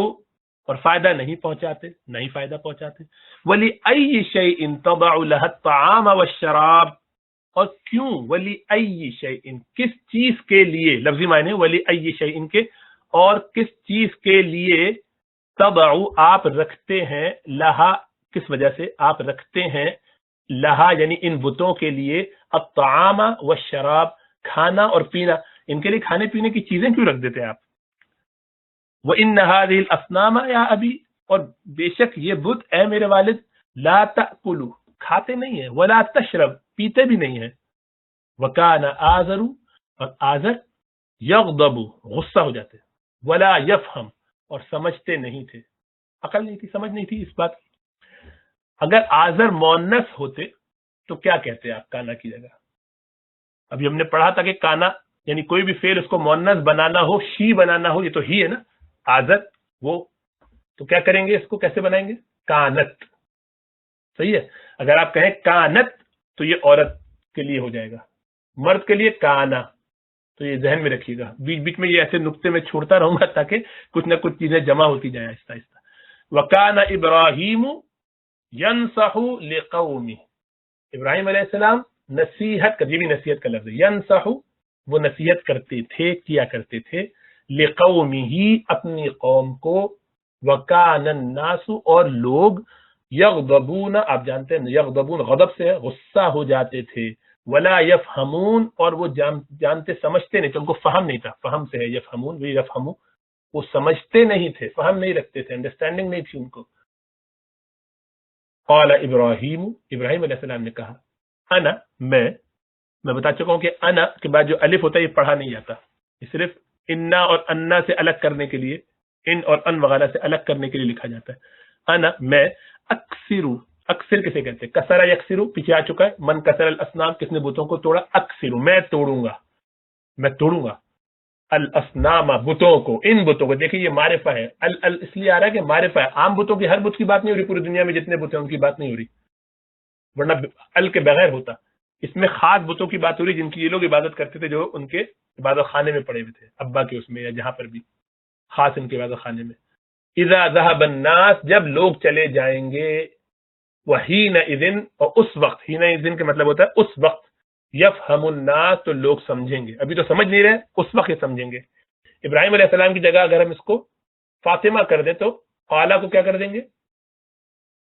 اور فائدہ نہیں پہنچاتے، نہیں فائدہ پہنچاتے. وَلِأَيِّ شَيْءٍ تَضَعُ لَهَا الطَّعَامَ وَالشَّرَابَ اور کیوں، وَلِأَيِّ شَيْءٍ کس چیز کے لیے، لفظی معنی وَلِأَيِّ شَيْءٍ کے اور کس چیز کے لیے، تضع آپ رکھتے ہیں، لہا کس وجہ سے آپ رکھتے ہیں، لہا یعنی ان بتوں کے لیے، الطعام والشراب کھانا اور پینا، ان کے لیے کھانے پینے کی چیزیں کیوں رکھ دیتے ہیں آپ؟ وَإِنَّ هَذِهِ الْأَصْنَامَ یا ابی اور بے شک یہ بت اے میرے والد، لا تأکلو کھاتے نہیں ہیں، ولا تشرب پیتے بھی نہیں ہیں. وَكَانَ آزر اور آزر یغضب غصہ ہو جاتے، ولا یفہم اور سمجھتے نہیں تھے، عقل نہیں تھی، سمجھ نہیں تھی اس بات کی. اگر آزر مونس ہوتے تو کیا کہتے آپ کانا کی جگہ؟ ابھی ہم نے پڑھا تھا کہ کانا یعنی کوئی بھی فعل اس کو مونس بنانا ہو، شی بنانا ہو، یہ تو ہی ہے نا، آزر وہ، تو کیا کریں گے، اس کو کیسے بنائیں گے؟ کانت. صحیح ہے. اگر آپ کہیں کانت تو یہ عورت کے لیے ہو جائے گا، مرد کے لیے کانا. تو یہ ذہن میں رکھیے گا، بیچ بیچ میں یہ ایسے نقطے میں چھوڑتا رہوں گا تاکہ کچھ نہ کچھ چیزیں جمع ہوتی جائیں آہستہ آہستہ. وَكَانَ إِبْرَاهِيمُ يَنْصَحُ لِقَوْمِهِ ابراہیم علیہ السلام نصیحت کا، یہ بھی نصیحت کا لفظ ہے، ینصح وہ نصیحت کرتے تھے، کیا کرتے تھے، لقومہ اپنی قوم کو، وکان الناس اور لوگ، یغضبون آپ جانتے ہیں یغضبون غضب سے ہے، غصہ ہو جاتے تھے، ولا یفہمون اور وہ جانتے سمجھتے نہیں تھے، ان کو فہم نہیں تھا، فہم سے ہے یفہمون، وہ یفہمو وہ سمجھتے نہیں تھے، فہم نہیں رکھتے تھے، انڈرسٹینڈنگ نہیں تھی ان کو. قال ابراہیم ابراہیم علیہ السلام نے کہا، انا میں بتا چکا ہوں کہ انا کے بعد جو الف ہوتا ہے یہ پڑھا نہیں جاتا، یہ صرف انا اور انا سے الگ کرنے کے لیے، ان اور ان وغیرہ سے الگ کرنے کے لیے لکھا جاتا ہے. انا میں، اکثرو اکثر کسے کہتے ہیں؟ کسرا یکسرو پیچھے آ چکا ہے، من کسر الاسنام کس نے بتوں کو توڑا، اکثرو میں توڑوں گا، میں توڑوں گا، الاسنام بتوں کو، ان بتوں کو. دیکھیں یہ معرفہ ہے، ال اس لیے آ رہا ہے کہ معرفہ ہے، عام بتوں کی ہر بت کی بات نہیں ہو رہی، پوری دنیا میں جتنے بت ہیں ان کی بات نہیں ہو رہی، ورنہ ال کے بغیر ہوتا. اس میں خاص بتوں کی بات ہو رہی جن کی یہ لوگ عبادت کرتے تھے، جو ان کے عبادت خانے میں پڑے ہوئے تھے، ابا کے اس میں یا جہاں پر بھی، خاص ان کے عبادت خانے میں. اذا ذهب الناس جب لوگ چلے جائیں گے، وحینئذ اور اس وقت، حینئذ کا مطلب ہوتا ہے اس وقت، یفہم الناس تو لوگ سمجھیں گے، ابھی تو سمجھ نہیں رہے، اس وقت یہ سمجھیں گے. ابراہیم علیہ السلام کی جگہ اگر ہم اس کو فاطمہ کر دیں تو قالا کو کیا کر دیں گے؟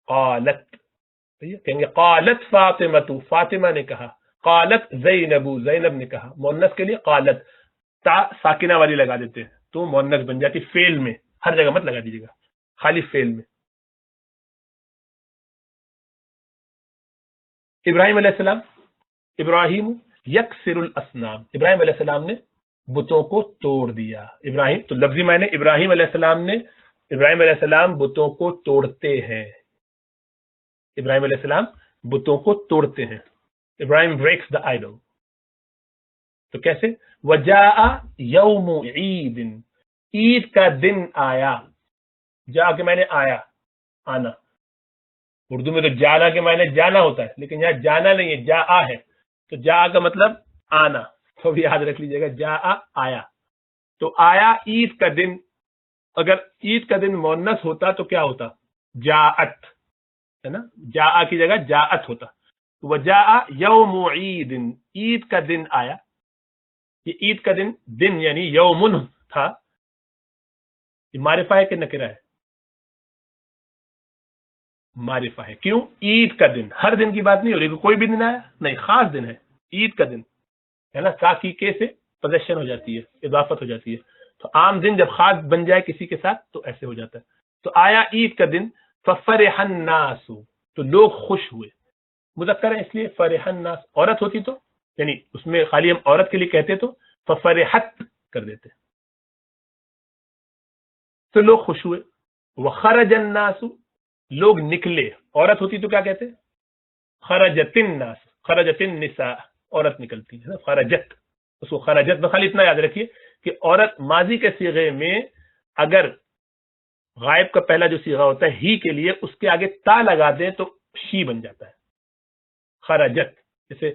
قالت. کہیں گے قالت فاطمہ، فاطمہ نے کہا، قالت زینب زینب نے کہا. مونس کے لیے قالت تا ساکنہ والی لگا دیتے ہیں تو مونس بن جاتی، فعل میں، ہر جگہ مت لگا دیجیے گا، خالی فعل میں. ابراہیم علیہ السلام، ابراہیم یکسر الاسنام ابراہیم علیہ السلام نے بتوں کو توڑ دیا. ابراہیم تو لفظی معنی ابراہیم علیہ السلام نے، ابراہیم علیہ السلام بتوں کو توڑتے ہیں، ابراہیم علیہ السلام بتوں کو توڑتے ہیں. ابراہیم بریکس دا آئیڈل. تو کیسے؟ وجاء یوم عید عید کا دن آیا، جا کے میں نے آیا، آنا. اردو میں تو جانا کے معنی جانا ہوتا ہے، لیکن یہاں جانا نہیں ہے، جا ہے. تو جا کا مطلب آنا، تو بھی یاد رکھ لیجیے گا، جا آیا. تو آیا عید کا دن، اگر عید کا دن مونس ہوتا تو کیا ہوتا؟ جاءت ہے نا، جا کی جگہ جاءت ہوتا. وجاء یوم عید عید کا دن آیا. یہ عید کا دن یعنی یومن تھا، یہ معرفہ ہے کہ نکرہ ہے؟ معرفہ ہے. کیوں؟ عید کا دن، ہر دن کی بات نہیں ہو رہی، کوئی بھی دن آیا نہیں، خاص دن ہے عید کا دن ہے نا. کا کی کے سے پوزیشن ہو جاتی ہے، اضافت ہو جاتی ہے. تو عام دن جب خاص بن جائے کسی کے ساتھ تو ایسے ہو جاتا ہے. تو آیا عید کا دن، ففرح الناس تو لوگ خوش ہوئے. مذکر ہے اس لیے فرح الناس، عورت ہوتی تو یعنی اس میں خالی ہم عورت کے لیے کہتے تو ففرحت کر دیتے. تو لوگ خوش ہوئے. وخرج الناس لوگ نکلے. عورت ہوتی تو کیا کہتے؟ خرجت الناس، خرجت النساء عورت نکلتی ہے نا، خرجت، اس کو خرجت. بخالی اتنا یاد رکھیے کہ عورت ماضی کے صیغے میں اگر غائب کا پہلا جو صیغہ ہوتا ہے ہی کے لیے اس کے آگے تا لگا دیں تو شی بن جاتا ہے خرجت. جیسے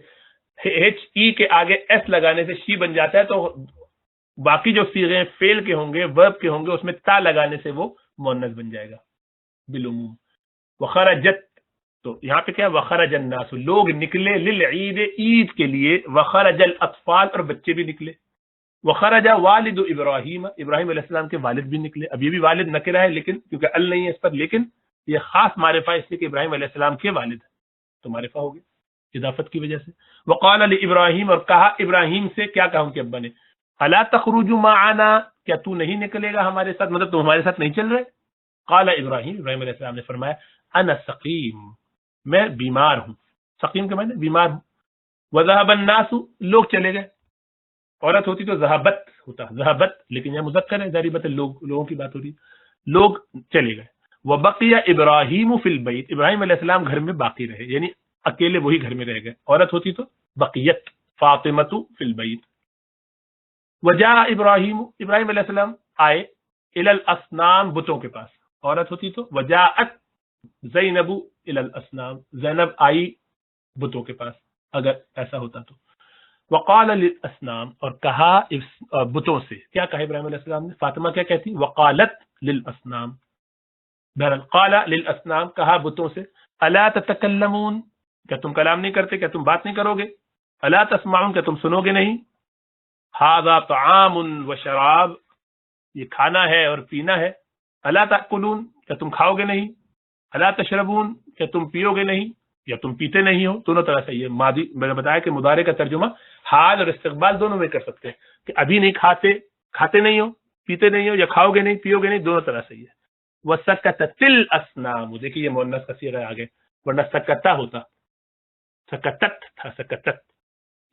ایچ ای کے آگے ایس لگانے سے شی بن جاتا ہے، تو باقی جو صیغے فعل کے ہوں گے، ورب کے ہوں گے، اس میں تا لگانے سے وہ مؤنث بن جائے گا بالعموم. وخرجت تو یہاں پہ کیا؟ وخرج الناس لوگ نکلے، للعید عید کے لیے. وخرج الاطفال اور بچے بھی نکلے. وخرج والد ابراہیم ابراہیم علیہ السلام کے والد بھی نکلے. اب یہ بھی والد نکرہ ہے لیکن کیونکہ ال نہیں ہے اس پر، لیکن یہ خاص معرفہ اس لیے کہ ابراہیم علیہ السلام کے والد ہے تو معرفہ ہو گیا اضافت کی وجہ سے. وقال لابراہیم اور کہا ابراہیم سے، کیا کہا ان کے ابا نے؟ الا تخرج معنا کیا تو نہیں نکلے گا ہمارے ساتھ، مطلب تم ہمارے ساتھ نہیں چل رہے؟ قال ابراہیم ابراہیم علیہ السلام نے فرمایا انا سقیم میں بیمار ہوں. سقیم کے معنی بیمار ہوں. وذهب الناس لوگ چلے گئے. عورت ہوتی تو ذهبت ہوتا، ذهبت، لیکن یہ مذکر ہے، ظاہری بات ہے لوگوں کی بات ہو رہی ہے. لوگ چلے گئے. وبقي ابراہیم فی البیت ابراہیم علیہ السلام گھر میں باقی رہے، یعنی اکیلے وہی گھر میں رہ گئے. عورت ہوتی تو بقیت فاطمۃ فی البیت. وجاء ابراہیم ابراہیم علیہ السلام آئے الی الاصنام بتوں کے پاس. عورت ہوتی تو وجاءت زینب الی الاصنام زینب آئی بتوں کے پاس اگر ایسا ہوتا تو. وقال للاصنام اور کہا بتوں سے، کیا کہا ابراہیم علیہ السلام نے؟ فاطمہ کیا کہتی؟ وقالت للاصنام. بہرحال قال للاصنام کہا بتوں سے، الا تتکلمون کیا تم کلام نہیں کرتے، کیا تم بات نہیں کرو گے؟ الا تسمعون کیا تم سنو گے نہیں؟ ھذا طعام و شراب یہ کھانا ہے اور پینا ہے. الا تاکلون کیا تم کھاؤ گے نہیں؟ الا تشربون کیا تم پیو گے نہیں یا تم پیتے نہیں ہو؟ دونوں طرح سے یہ ماضی میں نے بتایا کہ مضارع کا ترجمہ حال اور استقبال دونوں میں کر سکتے ہیں کہ ابھی نہیں کھاتے، کھاتے نہیں ہو، پیتے نہیں ہو، یا کھاؤ گے نہیں، پیو گے نہیں، دونوں طرح سے. وسکتت الاصنام دیکھیے یہ مؤنث کا صیغہ آگے، ورنہ سکتا ہوتا، سکتت تھا، سکتت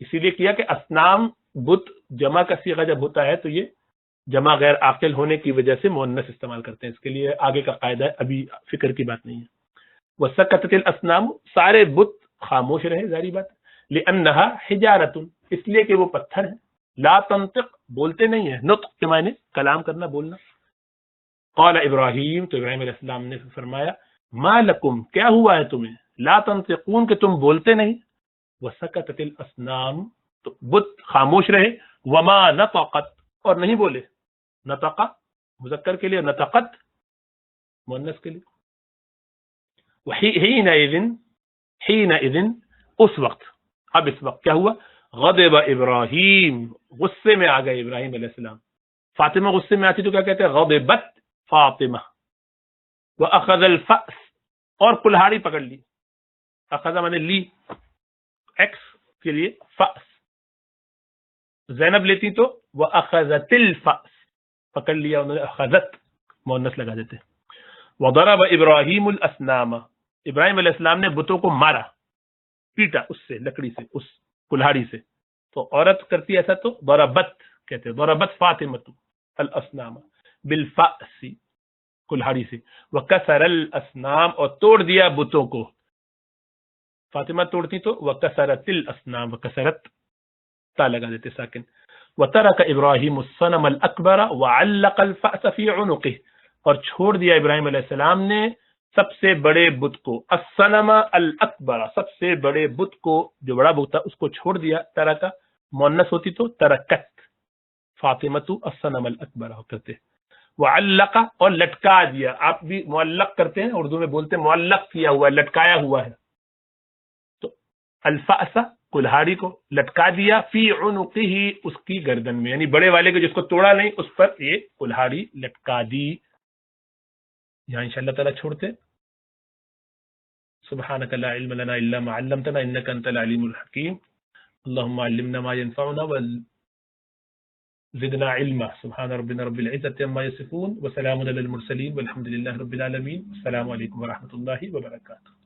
اسی لیے کیا کہ اصنام بت جمع کا صیغہ جب ہوتا ہے تو یہ جمع غیر عاقل ہونے کی وجہ سے مؤنث استعمال کرتے ہیں. اس کے لیے آگے کا قاعدہ ہے، ابھی فکر کی بات نہیں ہے. وسکتت الاصنام سارے بت خاموش رہے، ظاہری بات، لانھا حجارۃ اس لیے کہ وہ پتھر ہیں، لا تنطق بولتے نہیں ہیں، نطق کے معنی کلام کرنا، بولنا. قال ابراہیم تو ابراہیم علیہ السلام نے فرمایا ما لکم کیا ہوا ہے تمہیں، لا تنطقون کہ تم بولتے نہیں. وسکتت الاصنام تو بت خاموش رہے، وما نطقت اور نہیں بولے. نطق مذکر کے لیے، نطقت مؤنث کے لیے. حینئذ اس وقت، اب اس وقت کیا ہوا؟ غضب ابراہیم غصے میں آ گئے ابراہیم علیہ السلام. فاطمہ غصے میں آتی تو کیا کہتے ہیں؟ غضبت فاطمہ. واخذ الفأس اور کلہاڑی پکڑ لی. اخذ میں نے لی، ایکس کے لیے فأس. زینب لیتی تو واخذت الفأس پکڑ لیا انہوں نے، اخذت مؤنث لگا دیتے. وضرب ابراہیم الاصنام ابراہیم علیہ السلام نے بتوں کو مارا، پیٹا اس سے، لکڑی سے، اس کلہاڑی سے. تو عورت کرتی ایسا تو ضربت کہتے ہیں، ضربت فاطمۃ الاصنام بالفأس کلہاڑی سے. وکسر الاصنام اور توڑ دیا بتوں کو. فاطمہ توڑتی تو وکسرت الاصنام، وکسرت تا لگا دیتے ساکن. وترک ابراہیم الصنم الاکبر وعلق الفأس فی عنقه اور چھوڑ دیا ابراہیم علیہ السلام نے سب سے بڑے بت کو، الصنم الاکبر سب سے بڑے بت کو، جو بڑا بت تھا اس کو چھوڑ دیا. ترک مؤنث ہوتی تو ترکت فاطمۃ الصنم الاکبر ہو کرتے. وعلق اور لٹکا دیا، آپ بھی معلق کرتے ہیں، اردو میں بولتے ہیں معلق کیا ہوا ہے، لٹکایا ہوا ہے. تو الفأس کلہاڑی کو لٹکا دیا، فی عنقہ اس کی گردن میں، یعنی بڑے والے کو جس کو توڑا نہیں اس پر یہ کلہاڑی لٹکا دی. یہاں انشاءاللہ تعالیٰ چھوڑتے. سبحانک لا علم لنا الا ما علمتنا انک انت العلیم الحکیم. اللهم علمنا ما ينفعنا وزدنا علما. سبحان ربنا رب العزة عما يصفون وسلام على المرسلين والحمد لله رب العالمين. السلام علیکم ورحمۃ اللہ وبرکاتہ.